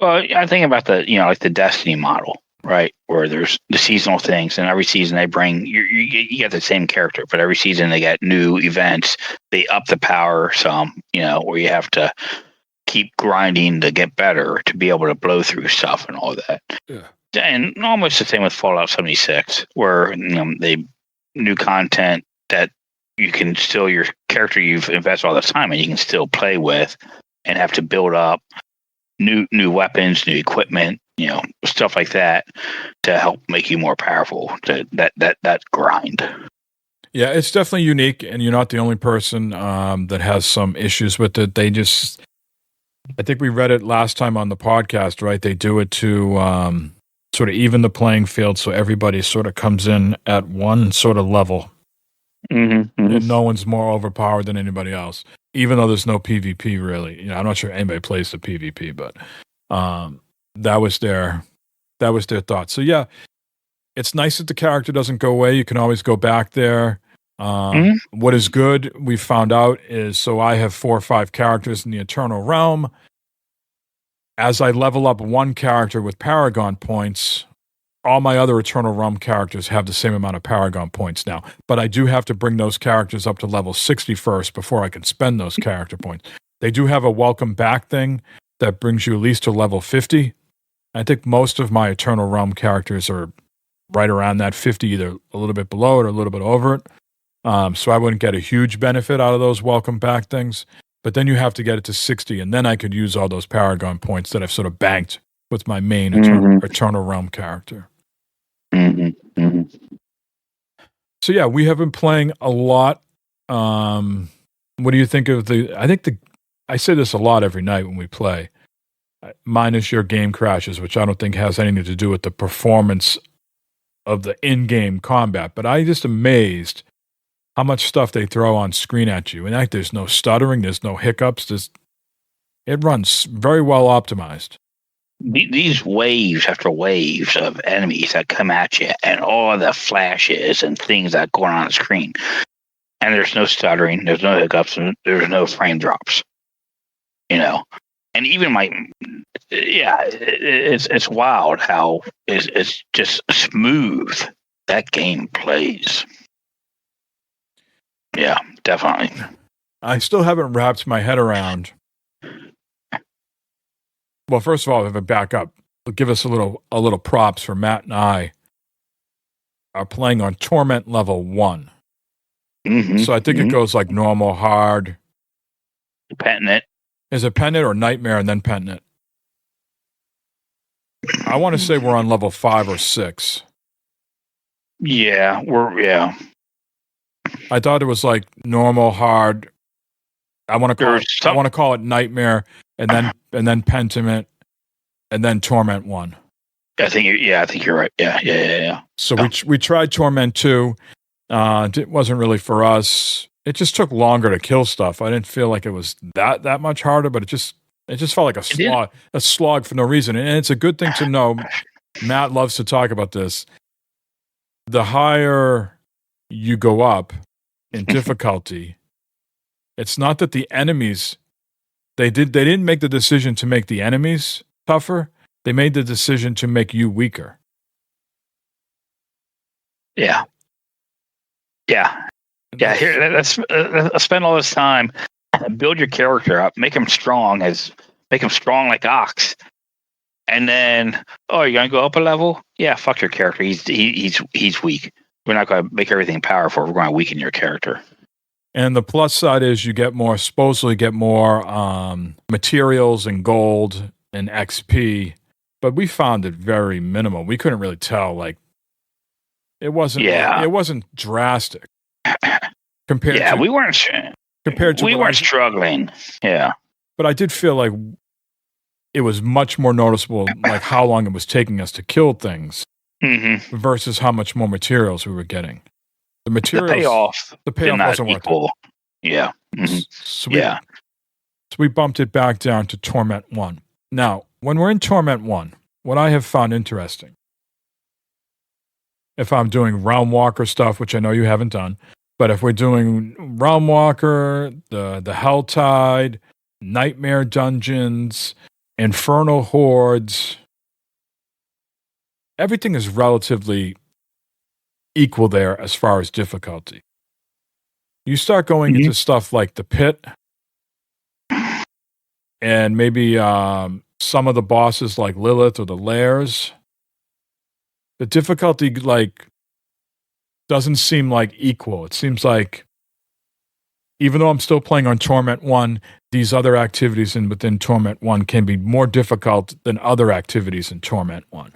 I think about the Destiny model, right? Where there's the seasonal things, and every season they bring, you get the same character, but every season they get new events. They up the power some, where you have to keep grinding to get better to be able to blow through stuff and all that. Yeah. And almost the same with Fallout 76, where they new content that you can still, your character you've invested all this time in, you can still play with and have to build up new weapons, new equipment, stuff like that to help make you more powerful. That grind. Yeah, it's definitely unique, and you're not the only person that has some issues with it. I think we read it last time on the podcast, right? They do it to sort of even the playing field, so everybody sort of comes in at one sort of level. And no one's more overpowered than anybody else, even though there's no PvP really. I'm not sure anybody plays the PvP, but that was their thought. So yeah, it's nice that the character doesn't go away. You can always go back there. What is good, we found out, is so I have 4 or 5 characters in the Eternal Realm. As I level up one character with Paragon points, all my other Eternal Realm characters have the same amount of Paragon points now. But I do have to bring those characters up to level 60 first before I can spend those character points. They do have a welcome back thing that brings you at least to level 50. I think most of my Eternal Realm characters are right around that 50, either a little bit below it or a little bit over it. So I wouldn't get a huge benefit out of those welcome back things. But then you have to get it to 60, and then I could use all those Paragon points that I've sort of banked with my main Eternal Realm character. So yeah, we have been playing a lot. What do you think of I say this a lot every night when we play, minus your game crashes, which I don't think has anything to do with the performance of the in-game combat, but I'm just amazed how much stuff they throw on screen at you. And there's no stuttering, there's no hiccups. It runs very well optimized. These waves after waves of enemies that come at you, and all the flashes and things that go on the screen, and there's no stuttering, there's no hiccups, and there's no frame drops. And even it's wild how it's just smooth that game plays. Yeah, definitely. I still haven't wrapped my head around. Well, first of all, if I back up, give us a little props for Matt and I are playing on Torment level 1. So I think it goes like normal, hard. Penitent. Is it Penitent or Nightmare and then Penitent? I want to say we're on level 5 or 6. Yeah, I thought it was like normal, hard. I want to call it Nightmare and then Pentiment and then Torment 1. I think you're right. Yeah. So we tried Torment 2. It wasn't really for us. It just took longer to kill stuff. I didn't feel like it was that much harder, but it just felt like a slog for no reason. And it's a good thing to know. Matt loves to talk about this. The higher you go up in difficulty, it's not that the enemies they didn't make the decision to make the enemies tougher. They made the decision to make you weaker. Yeah. Here, let's spend all this time, build your character up, make him strong like Ox, and then you're gonna go up a level. Yeah, fuck your character. He's weak. We're not gonna make everything powerful. We're gonna weaken your character. And the plus side is you supposedly get more materials and gold and XP, but we found it very minimal. We couldn't really tell. Like it wasn't drastic. We weren't struggling. Yeah, but I did feel like it was much more noticeable, like how long it was taking us to kill things versus how much more materials we were getting. The payoff wasn't worth it. Yeah. So we bumped it back down to Torment 1. Now, when we're in Torment 1, what I have found interesting, if I'm doing Realm Walker stuff, which I know you haven't done, but if we're doing Realm Walker, the Helltide, Nightmare Dungeons, Infernal Hordes, everything is relatively equal there as far as difficulty. You start going into stuff like the Pit, and maybe some of the bosses like Lilith or the Lairs. The difficulty doesn't seem like equal. It seems like even though I'm still playing on Torment 1, these other activities within Torment 1 can be more difficult than other activities in Torment 1.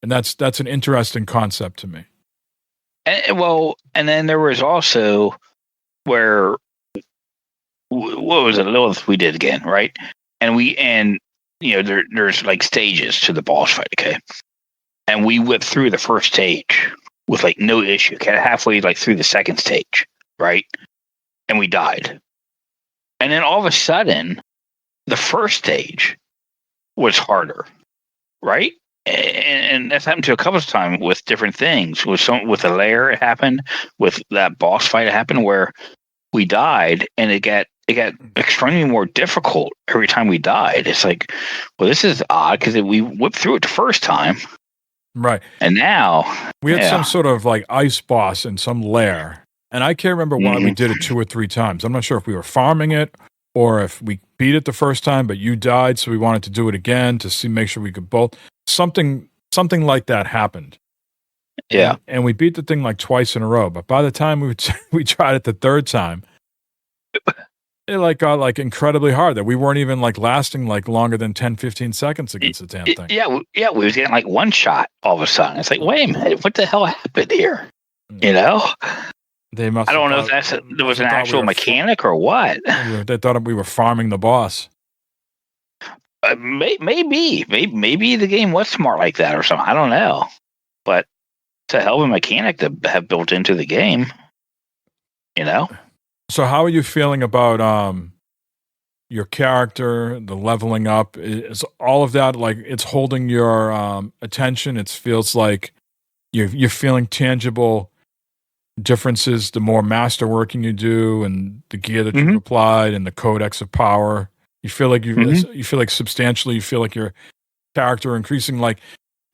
And that's an interesting concept to me. And then there was also where, what was it, Lilith we did again, right? And there's like stages to the boss fight, okay? And we whipped through the first stage with like no issue, kind of halfway like through the second stage, right? And we died. And then all of a sudden, the first stage was harder, right? And that's happened to a couple of times with different things. With a lair, it happened. With that boss fight, it happened where we died, and it got extremely more difficult every time we died. It's like, well, this is odd because we whipped through it the first time, right? And now we had some sort of like ice boss in some lair, and I can't remember why we did it 2 or 3 times. I'm not sure if we were farming it or if we beat it the first time, but you died, so we wanted to do it again to make sure we could both. Something like that happened. Yeah. And we beat the thing like twice in a row. But by the time we tried it the third time, it like got like incredibly hard that we weren't even like lasting like longer than 10, 15 seconds against the damn thing. Yeah. We was getting like one shot all of a sudden. It's like, wait a minute, what the hell happened here? You know? They must. I don't know if there was an actual mechanic or what. They thought we were farming the boss. Maybe the game was smart like that or something. I don't know, but it's a hell of a mechanic to have built into the game. You know. So, how are you feeling about your character, the leveling up? Is all of that like it's holding your attention? It feels like you're feeling tangible differences the more masterworking you do, and the gear that you've applied, and the codex of power. You feel like you feel like substantially. You feel like your character increasing. Like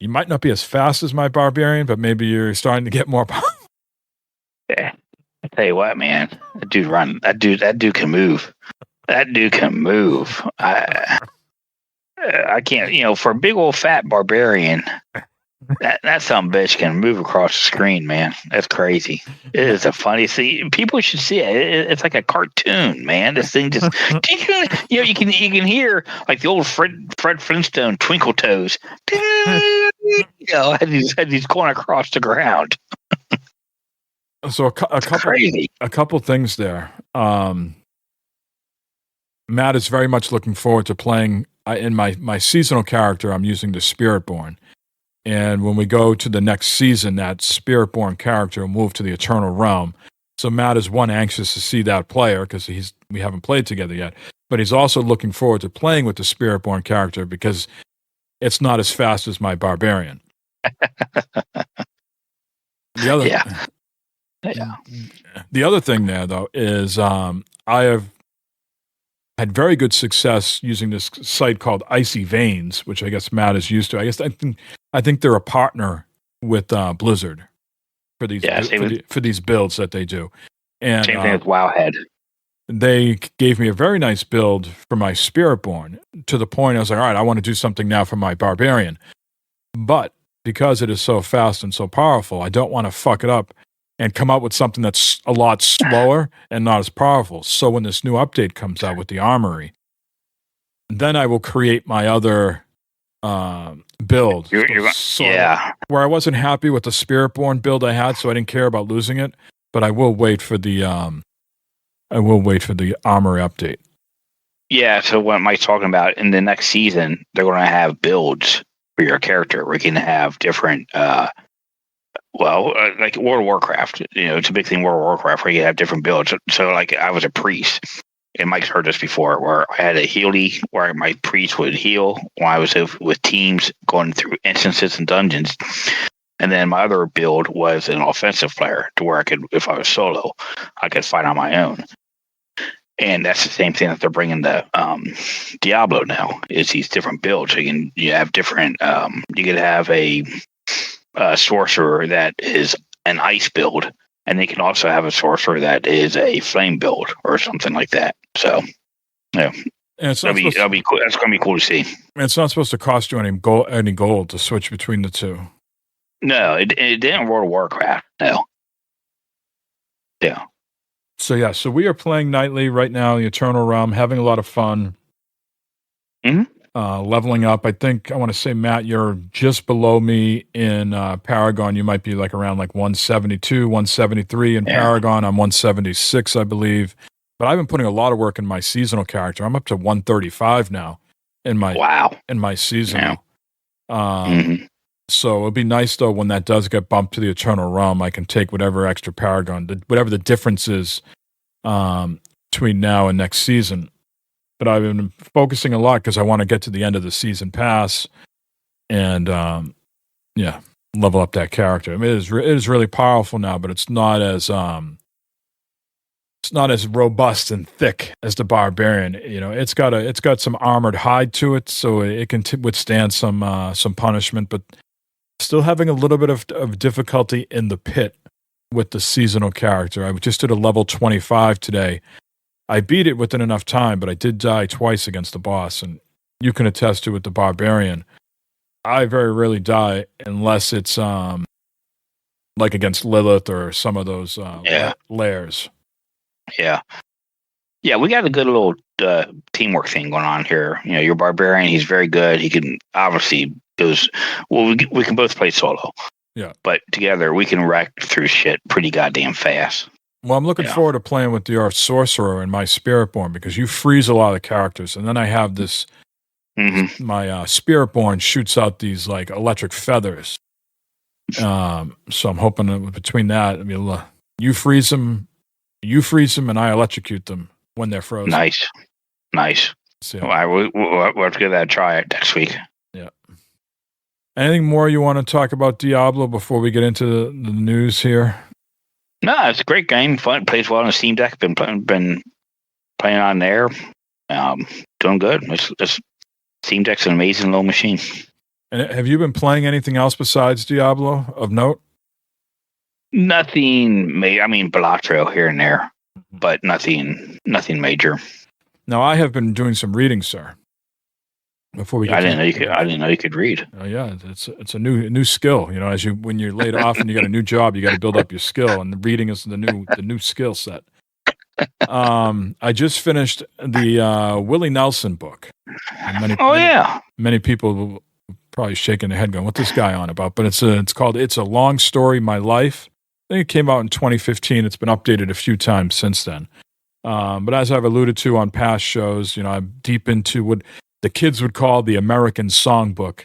you might not be as fast as my barbarian, but maybe you're starting to get more power. Yeah, I tell you what, man, that dude can move. That dude can move. I can't. For a big old fat barbarian, that some bitch can move across the screen, man. That's crazy. It is a funny thing. People should see it. It's like a cartoon, man. This thing just, you can hear like the old Fred Flintstone Twinkle Toes. As he's going across the ground. So a couple things there. Matt is very much looking forward to playing in my seasonal character. I'm using the Spiritborn. And when we go to the next season, that Spiritborn character will move to the Eternal Realm. So Matt is anxious to see that player because we haven't played together yet. But he's also looking forward to playing with the Spiritborn character because it's not as fast as my barbarian. The other thing there, though, is I have had very good success using this site called Icy Veins, which I guess Matt is used to. I think they're a partner with Blizzard for these for these builds that they do. And same thing with Wowhead. They gave me a very nice build for my Spiritborn to the point I was like, all right, I want to do something now for my barbarian. But because it is so fast and so powerful, I don't want to fuck it up and come out with something that's a lot slower and not as powerful. So when this new update comes out with the armory, then I will create my other build. Where I wasn't happy with the Spiritborn build I had, so I didn't care about losing it. But I will wait for the armory update. Yeah. So what Mike's talking about in the next season, they're going to have builds for your character. We're going to have different. Like World of Warcraft, it's a big thing. World of Warcraft, where you have different builds. So, like, I was a priest, and Mike's heard this before, where I had a healy, where my priest would heal when I was with teams going through instances and dungeons. And then my other build was an offensive player, to where I could, if I was solo, I could fight on my own. And that's the same thing that they're bringing to Diablo now. Is these different builds? So you have different. You could have a sorcerer that is an ice build, and they can also have a sorcerer that is a flame build or something like that. So, yeah, that'll be cool. That's going to be cool to see. It's not supposed to cost you any gold to switch between the two. No, it didn't World of Warcraft. No. Yeah. So we are playing nightly right now, the Eternal Realm, having a lot of fun. Leveling up. I think I want to say, Matt, you're just below me in Paragon. You might be like around like 172, 173 in Paragon. I'm 176, I believe. But I've been putting a lot of work in my seasonal character. I'm up to 135 now in my seasonal. So it'll be nice though when that does get bumped to the Eternal Realm. I can take whatever extra Paragon, whatever the difference is between now and next season. But I've been focusing a lot because I want to get to the end of the season pass and level up that character. I mean, it is really powerful now, but it's not as robust and thick as the Barbarian. You know, it's got some armored hide to it, so it can withstand some punishment, but still having a little bit of difficulty in the pit with the seasonal character. I just did a level 25 today. I beat it within enough time, but I did die twice against the boss, and you can attest to it with the Barbarian. I very rarely die unless it's like against Lilith or some of those layers. Yeah, we got a good little teamwork thing going on here. You know, your Barbarian, he's very good. He can obviously we can both play solo. Yeah, but together we can wreck through shit pretty goddamn fast. Well, I'm looking forward to playing with your Sorcerer and my Spiritborn because you freeze a lot of the characters, and then I have this. My Spiritborn shoots out these like electric feathers. So I'm hoping that between that, I mean, you freeze them, and I electrocute them when they're frozen. Nice. So, we'll have to give that a try next week. Yeah. Anything more you want to talk about Diablo before we get into the news here? No, it's a great game. Fun. Plays well on the Steam Deck. Been playing on there. Doing good. It's Steam Deck's an amazing little machine. And have you been playing anything else besides Diablo of note? Nothing. I mean, Balatro here and there, but nothing major. Now I have been doing some reading, sir. Before we get I didn't know you could read. Oh yeah, it's a new skill. You know, when you're laid off and you got a new job, you got to build up your skill, and the reading is the new skill set. I just finished the Willie Nelson book. Many people will probably shaking their head going, "What's this guy on about?" But it's called "It's a Long Story, My Life." I think it came out in 2015. It's been updated a few times since then. But as I've alluded to on past shows, you know, I'm deep into what the kids would call the American songbook.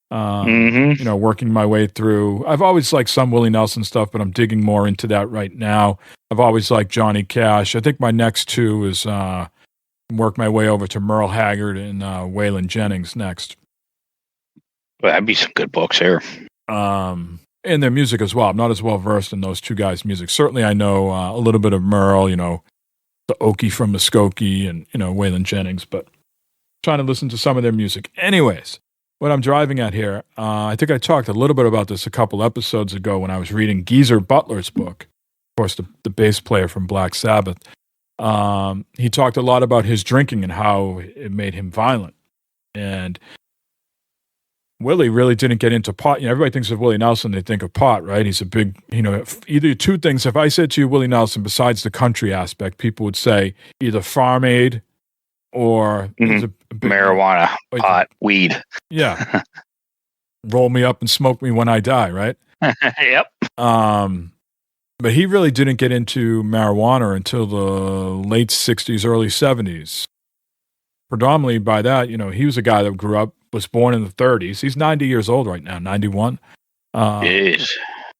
You know, working my way through. I've always liked some Willie Nelson stuff, but I'm digging more into that right now. I've always liked Johnny Cash. I think my next two is work my way over to Merle Haggard and Waylon Jennings next. Well, that'd be some good books here. And their music as well. I'm not as well versed in those two guys' music. Certainly, I know a little bit of Merle. You know, the Okie from Muskogee, and you know Waylon Jennings, but trying to listen to some of their music. Anyways, what I'm driving at here, I think I talked a little bit about this a couple episodes ago when I was reading Geezer Butler's book, of course, the bass player from Black Sabbath. He talked a lot about his drinking and how it made him violent. And Willie really didn't get into pot. You know, everybody thinks of Willie Nelson, they think of pot, right? He's a big, you know, either two things. If I said to you Willie Nelson, besides the country aspect, people would say either Farm Aid or marijuana, pot, weed. Yeah. Roll me up and smoke me when I die, right? Yep. But he really didn't get into marijuana until the late 60s, early 70s. Predominantly by that, you know, he was a guy that grew up, was born in the 30s. He's 90 years old right now, 91. Yes.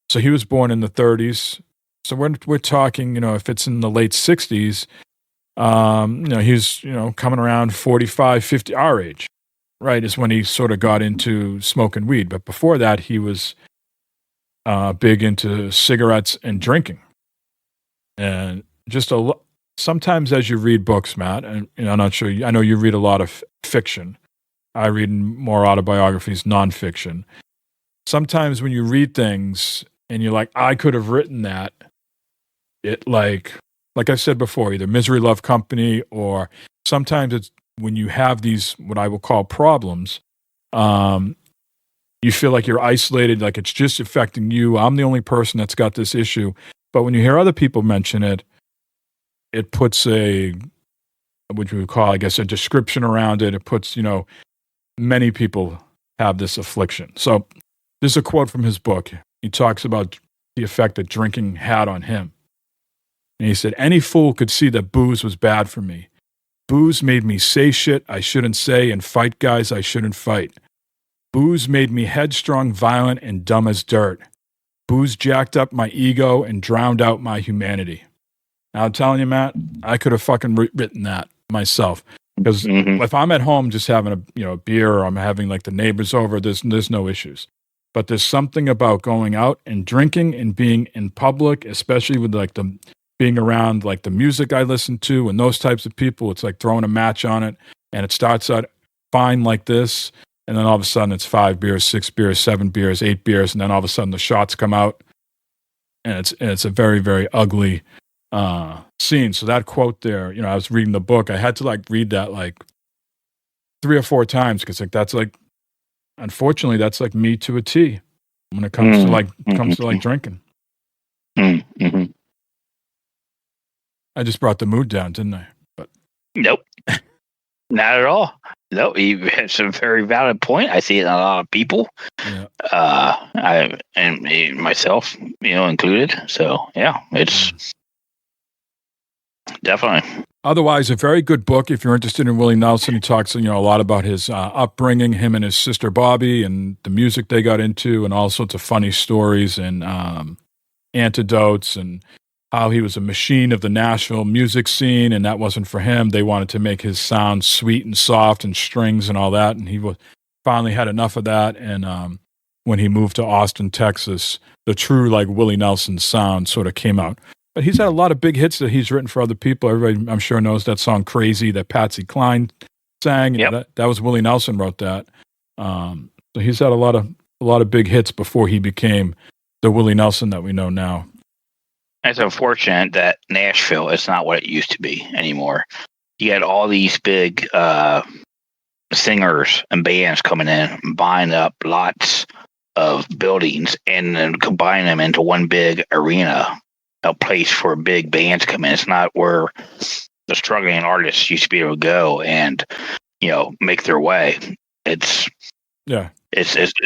So he was born in the 30s. So we're talking, you know, if it's in the late 60s, you know, he's, you know, coming around 45, 50, our age, right, is when he sort of got into smoking weed. But before that, he was big into cigarettes and drinking. And just sometimes as you read books, Matt, and you know, I'm not sure, I know you read a lot of fiction. I read more autobiographies, nonfiction. Sometimes when you read things and you're like, I could have written that, it like I said before, either Misery Love Company, or sometimes it's when you have these, what I will call problems, you feel like you're isolated, like it's just affecting you. I'm the only person that's got this issue. But when you hear other people mention it, it puts what you would call, I guess, a description around it. It puts, many people have this affliction. So this is a quote from his book. He talks about the effect that drinking had on him. And he said, any fool could see that booze was bad for me. Booze made me say shit I shouldn't say and fight guys I shouldn't fight. Booze made me headstrong, violent, and dumb as dirt. Booze jacked up my ego and drowned out my humanity. Now, I'm telling you, Matt, I could have fucking written that myself. Because if I'm at home just having a beer, or I'm having like the neighbors over, there's no issues. But there's something about going out and drinking and being in public, especially with like being around like the music I listen to and those types of people. It's like throwing a match on it, and it starts out fine like this, and then all of a sudden it's 5 beers, 6 beers, 7 beers, 8 beers, and then all of a sudden the shots come out, and it's a very, very ugly scene. So that quote there, I was reading the book. I had to like read that like 3 or 4 times because like that's like, unfortunately, that's like me to a T when it comes to like drinking. Mm-hmm. I just brought the mood down, didn't I? But nope, not at all. No, you have some very valid point. I see it in a lot of people. Yeah. I and myself, included. So yeah, it's definitely. Otherwise, a very good book if you're interested in Willie Nelson. He talks, a lot about his upbringing, him and his sister Bobby, and the music they got into, and all sorts of funny stories and anecdotes, and how he was a machine of the Nashville music scene, and that wasn't for him. They wanted to make his sound sweet and soft and strings and all that, and he finally had enough of that. And when he moved to Austin, Texas, the true like Willie Nelson sound sort of came out. But he's had a lot of big hits that he's written for other people. Everybody, I'm sure, knows that song "Crazy" that Patsy Cline sang. Yep. That was Willie Nelson wrote that. So he's had a lot of big hits before he became the Willie Nelson that we know now. It's unfortunate that Nashville is not what it used to be anymore. You had all these big singers and bands coming in, buying up lots of buildings, and then combining them into one big arena, a place for big bands to come in. It's not where the struggling artists used to be able to go and, make their way. It's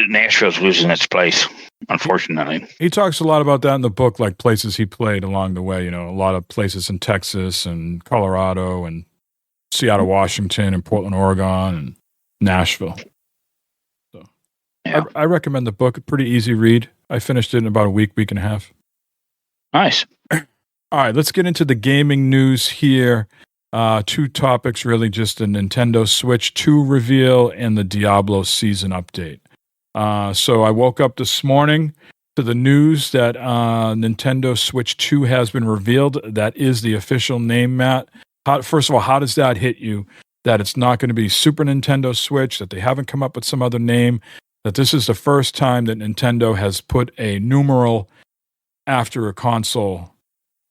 Nashville's losing its place, unfortunately. He talks a lot about that in the book, like places he played along the way. A lot of places in Texas and Colorado and Seattle, Washington, and Portland, Oregon, and Nashville. So, yeah. I recommend the book. A pretty easy read. I finished it in about a week and a half. Nice. All right, let's get into the gaming news here. 2 topics, really, just the Nintendo Switch 2 reveal and the Diablo season update. So I woke up this morning to the news that Nintendo Switch 2 has been revealed. That is the official name, Matt. First of all, how does that hit you? That it's not going to be Super Nintendo Switch, that they haven't come up with some other name, that this is the first time that Nintendo has put a numeral after a console.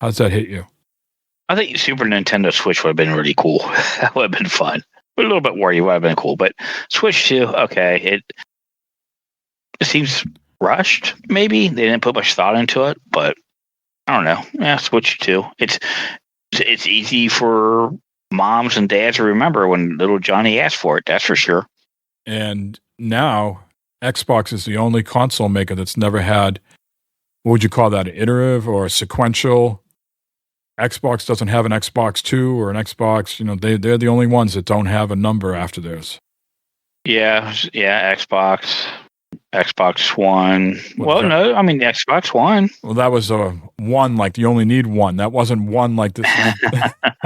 How does that hit you? I think Super Nintendo Switch would have been really cool. That would have been fun. A little bit worried, would have been cool. But Switch 2, okay, it seems rushed, maybe. They didn't put much thought into it, but I don't know. Yeah, Switch 2. It's easy for moms and dads to remember when little Johnny asked for it, that's for sure. And now, Xbox is the only console maker that's never had, what would you call that, an iterative or a sequential? Xbox doesn't have an Xbox 2 or an Xbox, they're the only ones that don't have a number after theirs. Yeah, Xbox One. Well, no, I mean the Xbox One. Well, that was a one, like you only need one. That wasn't one like this.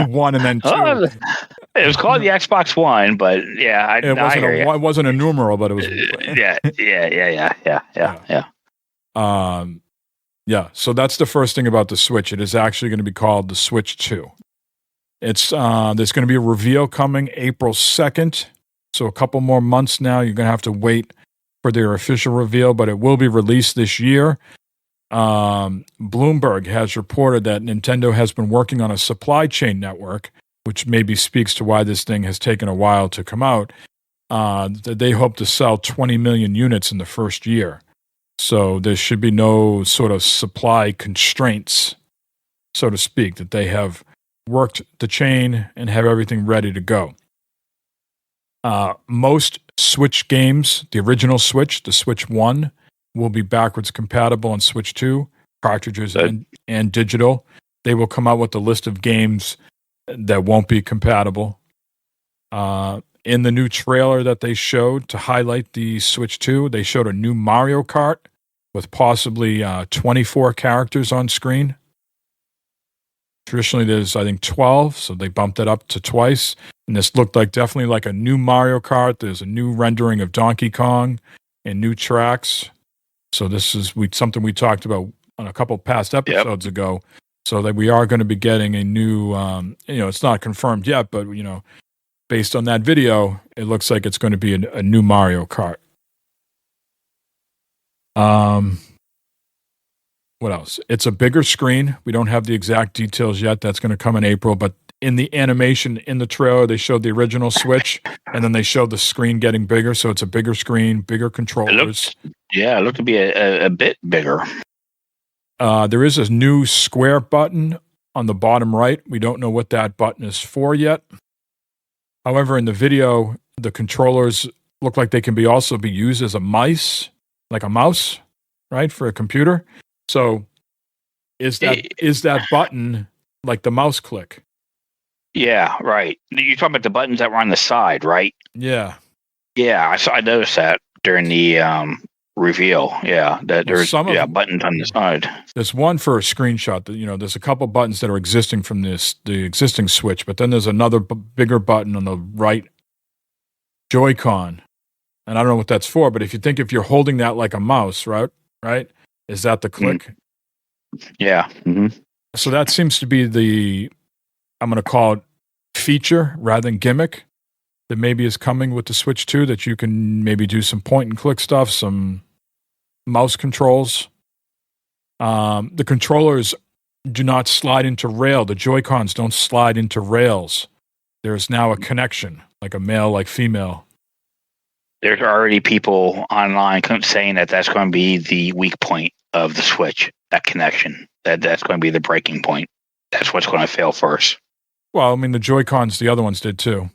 One and then 2. It was called the Xbox One, but yeah, it wasn't a numeral, but it was. Yeah. Yeah, so that's the first thing about the Switch. It is actually going to be called the Switch 2. It's there's going to be a reveal coming April 2nd, so a couple more months now. You're going to have to wait for their official reveal, but it will be released this year. Bloomberg has reported that Nintendo has been working on a supply chain network, which maybe speaks to why this thing has taken a while to come out. They hope to sell 20 million units in the first year. So there should be no sort of supply constraints, so to speak, that they have worked the chain, and have everything ready to go. Most Switch games, the original Switch, the Switch 1, will be backwards compatible on Switch 2, cartridges and digital. They will come out with a list of games that won't be compatible. In the new trailer that they showed to highlight the Switch 2, they showed a new Mario Kart with possibly 24 characters on screen. Traditionally, there's, I think, 12, so they bumped it up to twice. And this looked like definitely like a new Mario Kart. There's a new rendering of Donkey Kong and new tracks. So this is something we talked about on a couple past episodes ago. So that we are going to be getting a new, it's not confirmed yet, but, based on that video, it looks like it's going to be a new Mario Kart. What else? It's a bigger screen. We don't have the exact details yet. That's going to come in April. But in the animation in the trailer, they showed the original Switch, and then they showed the screen getting bigger. So it's a bigger screen, bigger controllers. It looked to be a bit bigger. There is a new square button on the bottom right. We don't know what that button is for yet. However, in the video, the controllers look like they can also be used as a mouse, right, for a computer. So is that button like the mouse click? Yeah, right. You're talking about the buttons that were on the side, right? Yeah. Yeah, I noticed that during the reveal. Yeah, that there's buttons on the side. There's one for a screenshot that, there's a couple buttons that are existing from the existing Switch, but then there's another bigger button on the right Joy-Con. And I don't know what that's for, but if you're holding that like a mouse, right? Is that the click? Yeah. Mm-hmm. So that seems to be I'm going to call it feature rather than gimmick that maybe is coming with the Switch 2, that you can maybe do some point and click stuff, some mouse controls. The controllers do not slide into rail. The Joy-Cons don't slide into rails. There's now a connection, like a male, like female. There's already people online saying that that's going to be the weak point of the Switch, that connection. That's going to be the breaking point. That's what's going to fail first. Well, I mean, the Joy-Cons, the other ones did too.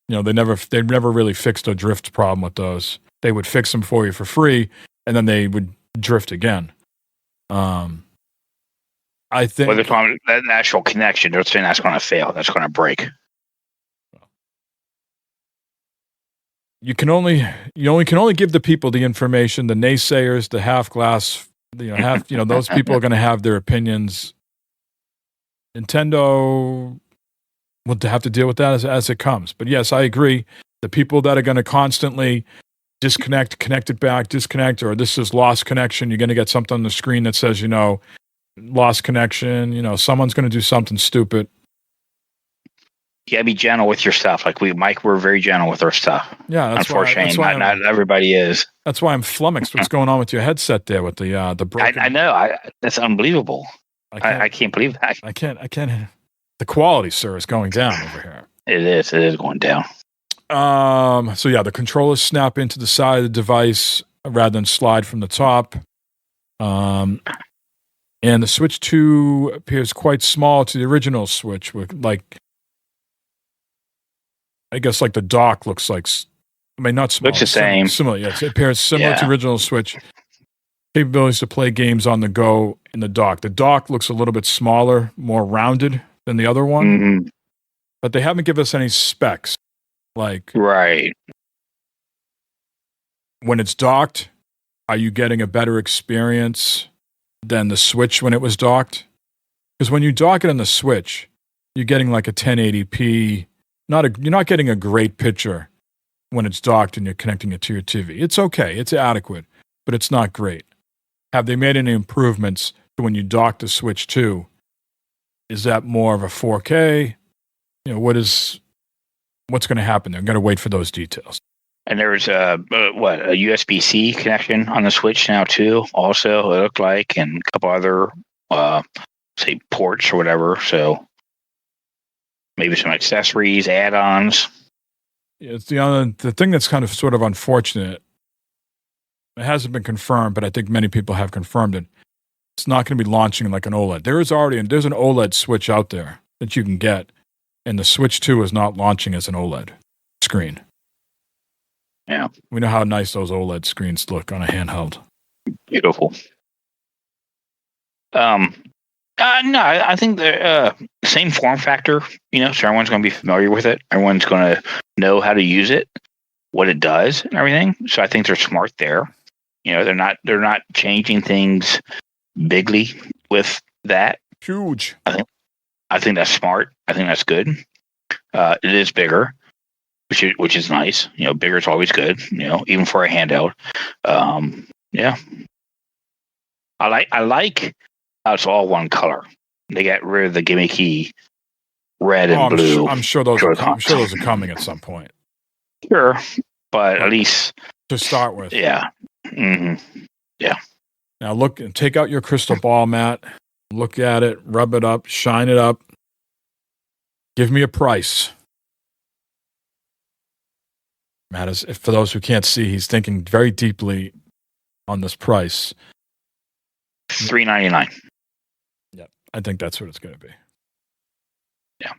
They never really fixed a drift problem with those. They would fix them for you for free, and then they would drift again. I think they're talking that actual connection. They're saying that's going to fail. That's going to break. You can only give the people the information. The naysayers, the half glass, those people are going to have their opinions. Nintendo will have to deal with that as it comes. But yes, I agree. The people that are going to constantly disconnect, connect it back, disconnect, or this is lost connection, you're going to get something on the screen that says, lost connection. Someone's going to do something stupid. You gotta be gentle with your stuff. Like Mike, we're very gentle with our stuff. Yeah, unfortunately, not everybody is. That's why I'm flummoxed. What's going on with your headset there with the broken? I know. That's unbelievable. I can't believe that. I can't. The quality, sir, is going down over here. It is going down. So yeah, the controllers snap into the side of the device rather than slide from the top. And the Switch 2 appears quite small to the original Switch, with I guess the dock looks like, not small. Looks the same. Similar, yes. It appears similar to original Switch. Capabilities to play games on the go in the dock. The dock looks a little bit smaller, more rounded than the other one. Mm-hmm. But they haven't given us any specs. Right. When it's docked, are you getting a better experience than the Switch when it was docked? Because when you dock it on the Switch, you're getting a 1080p. You're not getting a great picture when it's docked and you're connecting it to your TV. It's okay. It's adequate, but it's not great. Have they made any improvements to when you dock the Switch 2? Is that more of a 4K? What's going to happen there? I'm going to wait for those details. And there's a USB-C connection on the Switch now too. Also, it looked like, and a couple other ports or whatever. So maybe some accessories, add-ons. It's the thing that's kind of sort of unfortunate. It hasn't been confirmed, but I think many people have confirmed it. It's not going to be launching like an OLED. There's an OLED Switch out there that you can get, and the Switch 2 is not launching as an OLED screen. Yeah. We know how nice those OLED screens look on a handheld. Beautiful. No, I think the same form factor, so everyone's going to be familiar with it. Everyone's going to know how to use it, what it does, and everything. So I think they're smart there. They're not changing things bigly with that. Huge. I think that's smart. I think that's good. It is bigger, which is nice. Bigger is always good. Even for a handheld. Yeah. I like how it's all one color. They got rid of the gimmicky red and blue. I'm sure those are coming at some point. Sure, but at least to start with. Yeah. Mm-hmm. Yeah. Now take out your crystal ball, Matt. Look at it, rub it up, shine it up. Give me a price. Matt, for those who can't see, he's thinking very deeply on this price. $399. Yeah, I think that's what it's going to be. Yeah,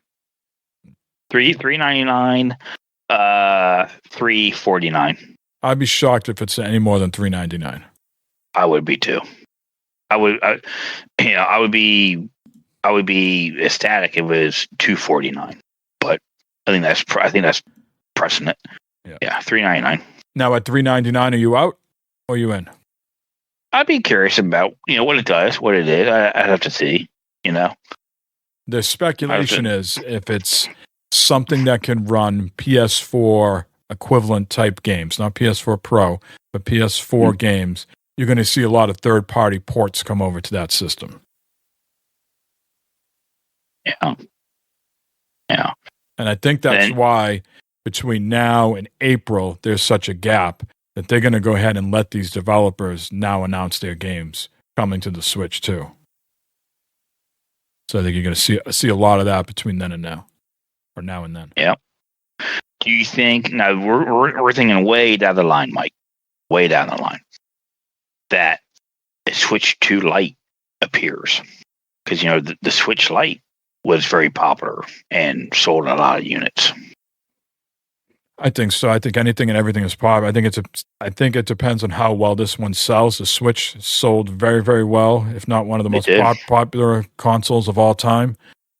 $399, $349. I'd be shocked if it's any more than $399. I would be too. I would be ecstatic if it was $249. But I think that's precedent. Yeah, $399. Now at $399, are you out or are you in? I'd be curious about what it does, what it is. I'd have to see. The speculation is if it's something that can run PS4 equivalent type games, not PS4 Pro, but PS4 games, you're going to see a lot of third-party ports come over to that system. Yeah. Yeah. And I think that's why between now and April, there's such a gap that they're going to go ahead and let these developers now announce their games coming to the Switch too. So I think you're going to see a lot of that between then and now, or now and then. Yeah. Do you think now we're thinking way down the line, Mike? Way down the line, that a Switch 2 Lite appears because the Switch Lite was very popular and sold a lot of units. I think so. I think anything and everything is popular. I think it depends on how well this one sells. The Switch sold very, very well, if not one of the most popular consoles of all time.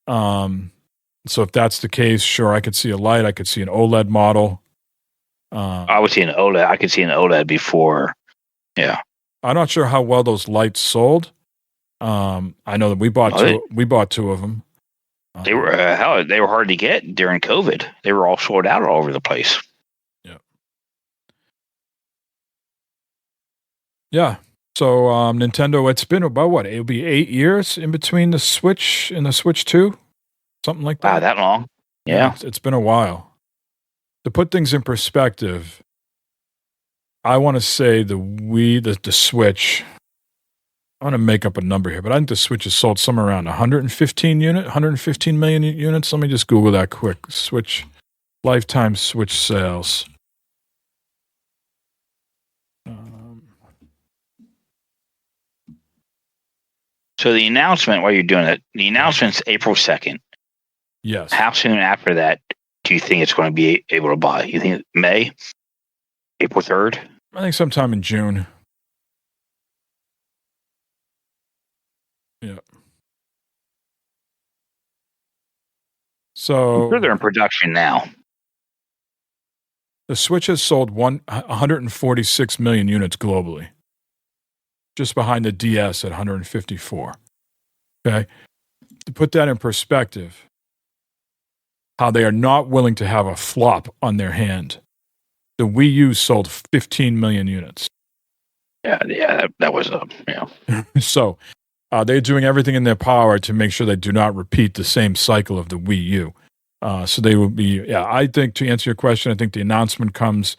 So if that's the case, sure, I could see a Lite. I could see an OLED model. I would see an OLED. I could see an OLED before. Yeah. I'm not sure how well those Lites sold. I know that we bought two of them. They were they were hard to get during COVID. They were all sold out all over the place. Yeah. Yeah. So Nintendo, it's been about what? It'll be 8 years in between the Switch and the Switch 2, something like that. Wow, that long? Yeah. It's been a while. To put things in perspective, I want to say the Switch. I want to make up a number here, but I think the Switch has sold somewhere around 115 million units. Let me just Google that quick. Switch, lifetime Switch sales. So the announcement, while you're doing it, the announcement's April 2nd. Yes. How soon after that do you think it's going to be able to buy? You think May? April 3rd? I think sometime in June. Yeah. So I'm sure they're in production now. The Switch has sold 146 million units globally, just behind the DS at 154. Okay? To put that in perspective, how they are not willing to have a flop on their hand. The Wii U sold 15 million units. Yeah, that was So they're doing everything in their power to make sure they do not repeat the same cycle of the Wii U. So they will be, I think to answer your question, I think the announcement comes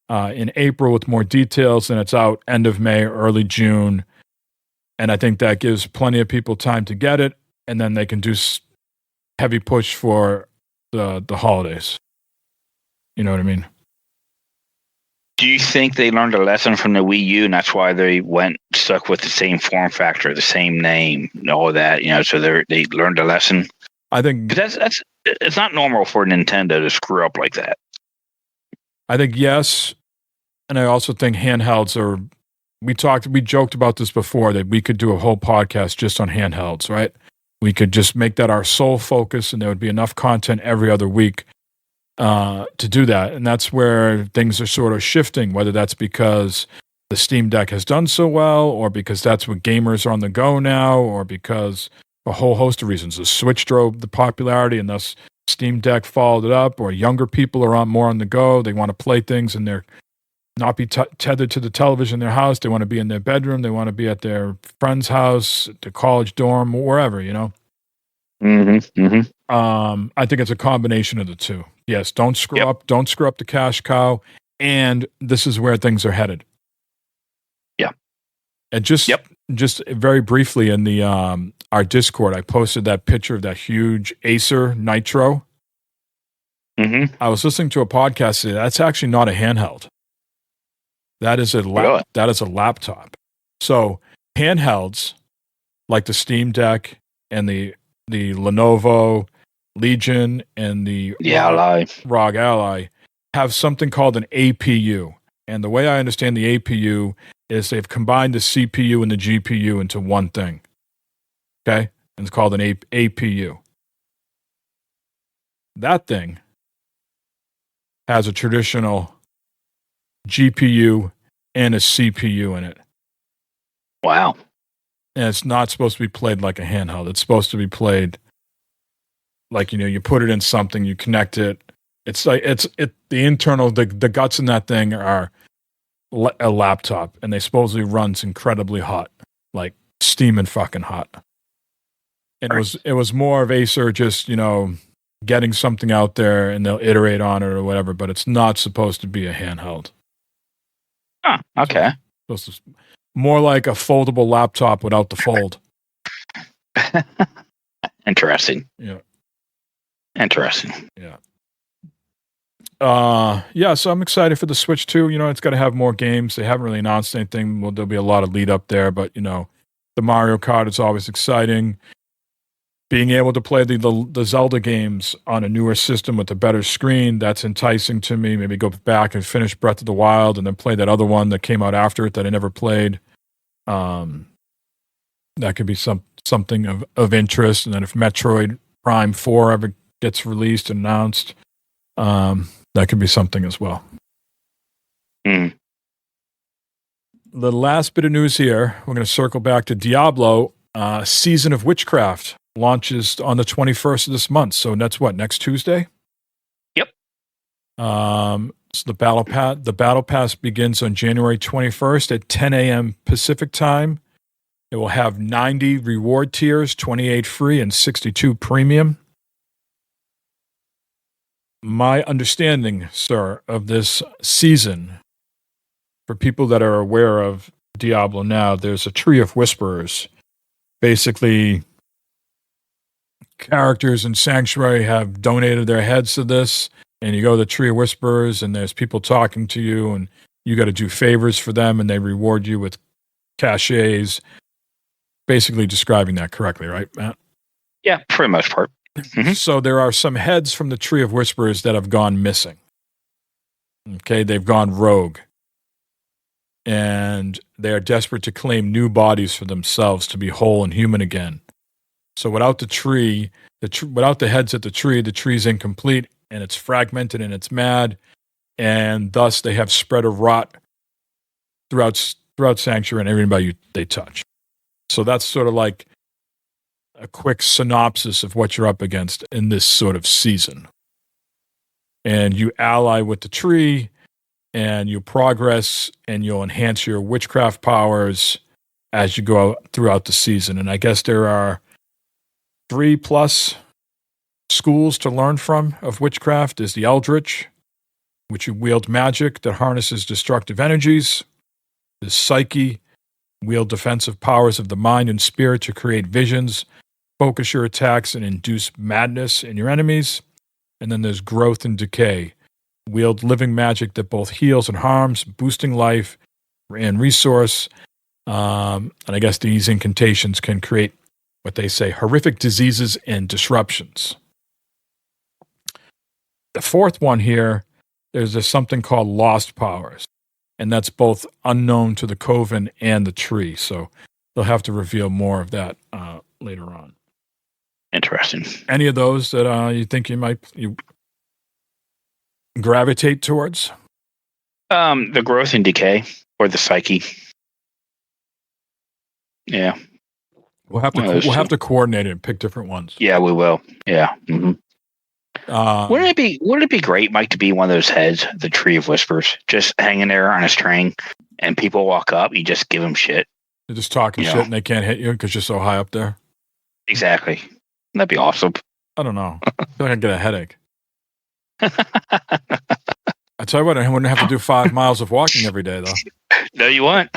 in April with more details, and it's out end of May, early June. And I think that gives plenty of people time to get it, and then they can do heavy push for the holidays. You know what I mean? Do you think they learned a lesson from the Wii U, and that's why they stuck with the same form factor, the same name, and all of that? So they learned a lesson I think that's it's not normal for Nintendo to screw up like that. I think yes, and I also think handhelds are. We joked about this before that we could do a whole podcast just on handhelds, right? We could just make that our sole focus, and there would be enough content every other week to do that. And that's where things are sort of shifting, whether that's because the Steam Deck has done so well, or because that's what gamers are on the go now, or because a whole host of reasons. The Switch drove the popularity, and thus Steam Deck followed it up, or younger people are more on the go. They want to play things, and they're not be tethered to the television in their house. They want to be in their bedroom. They want to be at their friend's house, the college dorm, wherever, you know? Mm-hmm. Mm-hmm. I think it's a combination of the two. Yes, don't screw up. Don't screw up the cash cow. And this is where things are headed. Yeah. And just very briefly in the our Discord, I posted that picture of that huge Acer Nitro. Mm-hmm. I was listening to a podcast today. That's actually not a handheld. That is a laptop. So handhelds like the Steam Deck and the Lenovo Legion and the ROG Ally have something called an APU. And the way I understand the APU is they've combined the CPU and the GPU into one thing. Okay? And it's called an APU. That thing has a traditional GPU and a CPU in it. Wow. And it's not supposed to be played like a handheld. It's supposed to be played like, you put it in something, you connect it. It's like the internal, the guts in that thing are a laptop, and they supposedly runs incredibly hot, like steaming fucking hot. And it was more of Acer just, getting something out there, and they'll iterate on it or whatever, but it's not supposed to be a handheld. Huh, okay. So more like a foldable laptop without the fold. Interesting. Yeah. Interesting. Yeah. So I'm excited for the Switch too. It's got to have more games. They haven't really announced anything. Well, there'll be a lot of lead up there, but the Mario Kart is always exciting. Being able to play the Zelda games on a newer system with a better screen, that's enticing to me. Maybe go back and finish Breath of the Wild and then play that other one that came out after it that I never played. That could be something of interest. And then if Metroid Prime 4 ever gets released and announced, that could be something as well. Mm. The last bit of news here, we're going to circle back to Diablo. Season of Witchcraft launches on the 21st of this month. So that's next Tuesday? Yep. So the battle pass begins on January 21st at 10 a.m. Pacific time. It will have 90 reward tiers, 28 free and 62 premium. My understanding, sir, of this season, for people that are aware of Diablo now, there's a Tree of Whisperers. Basically, characters in Sanctuary have donated their heads to this, and you go to the Tree of Whisperers, and there's people talking to you, and you got to do favors for them, and they reward you with cachets. Basically describing that correctly, right, Matt? Yeah, for the most part. Mm-hmm. So there are some heads from the Tree of Whisperers that have gone missing. Okay, they've gone rogue. And they are desperate to claim new bodies for themselves to be whole and human again. So without the tree, without the heads at the tree's incomplete, and it's fragmented and it's mad, and thus they have spread a rot throughout Sanctuary and everybody they touch. So that's sort of like a quick synopsis of what you're up against in this sort of season. And you ally with the tree, and you progress, and you'll enhance your witchcraft powers as you go throughout the season. And I guess there are 3+ schools to learn from of witchcraft. There's the Eldritch, which you wield magic that harnesses destructive energies. There's Psyche, wield defensive powers of the mind and spirit to create visions, focus your attacks, and induce madness in your enemies. And then there's Growth and Decay, wield living magic that both heals and harms, boosting life and resource. And I guess these incantations can create what they say, horrific diseases and disruptions. The fourth one here, there's something called lost powers, and that's both unknown to the coven and the tree. So they'll have to reveal more of that later on. Interesting. Any of those that you think you gravitate towards? The growth and decay, or the psyche. Yeah. We'll have to coordinate it and pick different ones. Yeah, we will. Yeah. Mm-hmm. Wouldn't it be great, Mike, to be one of those heads, the Tree of Whispers, just hanging there on a string, and people walk up, you just give them shit. They're just talking shit and they can't hit you because you're so high up there. Exactly. That'd be awesome. I don't know. I feel like I'd get a headache. I tell you what, I wouldn't have to do 5 miles of walking every day, though. No, you won't.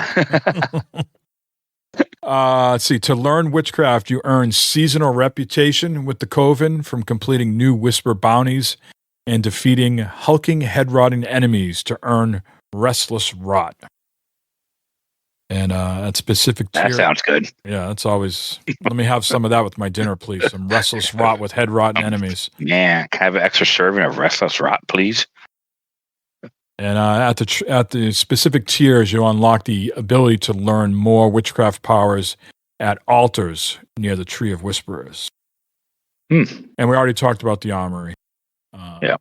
Let's see. To learn witchcraft, you earn seasonal reputation with the coven from completing new whisper bounties and defeating hulking, head-rotting enemies to earn restless rot. And that specific tier. That sounds good. Yeah, that's always. Let me have some of that with my dinner, please. Some restless rot with head-rotting enemies. Yeah, can I have an extra serving of restless rot, please? And at the specific tiers, you unlock the ability to learn more witchcraft powers at altars near the Tree of Whisperers. And we already talked about the armory. Yeah.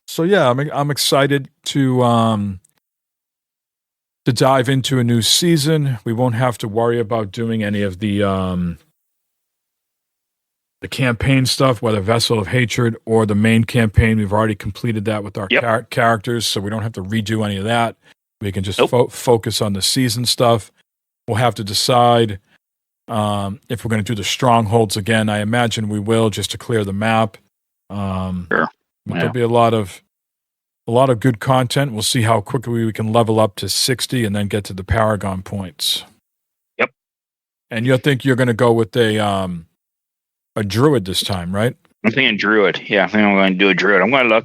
So yeah, I'm excited to dive into a new season. We won't have to worry about doing any of the campaign stuff, whether Vessel of Hatred or the main campaign. We've already completed that with our characters, so we don't have to redo any of that. We can just focus on the season stuff. We'll have to decide if we're going to do the strongholds again. I imagine we will, just to clear the map. Sure. But there'll be a lot of good content. We'll see how quickly we can level up to 60 and then get to the Paragon points. Yep. And you think you're going to go with a druid this time, right? I'm thinking druid. Yeah, I think I'm going to do a druid. I'm going to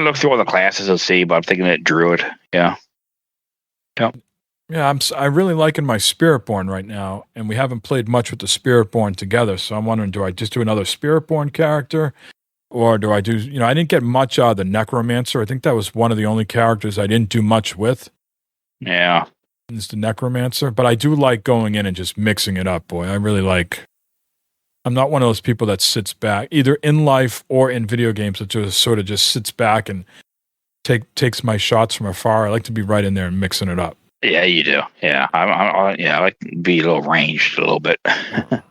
look through all the classes and see, but I'm thinking that druid. Yeah. Yep. Yeah, I'm really liking my Spiritborn right now, and we haven't played much with the Spiritborn together. So I'm wondering, do I just do another Spiritborn character, or do I do? I didn't get much out of the Necromancer. I think that was one of the only characters I didn't do much with. Yeah, it's the Necromancer, but I do like going in and just mixing it up. Boy, I really like. I'm not one of those people that sits back, either in life or in video games, that just sort of just sits back and takes my shots from afar. I like to be right in there and mixing it up. Yeah, you do. Yeah, I like to be a little ranged a little bit. I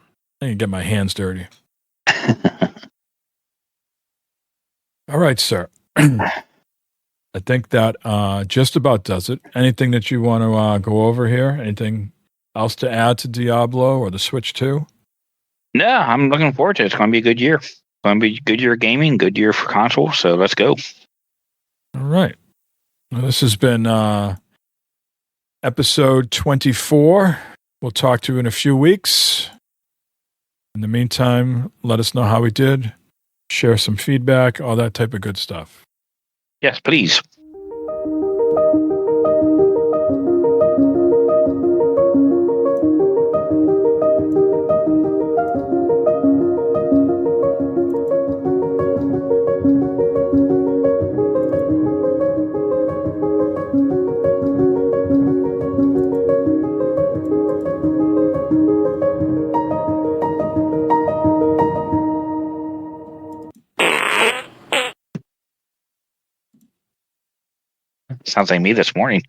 can get my hands dirty. All right, sir. I think that just about does it. Anything that you want to go over here? Anything else to add to Diablo or the Switch 2? No, I'm looking forward to it. It's going to be a good year. It's going to be a good year of gaming, good year for console. So let's go. All right. Well, this has been episode 24. We'll talk to you in a few weeks. In the meantime, let us know how we did. Share some feedback, all that type of good stuff. Yes, please. Sounds like me this morning.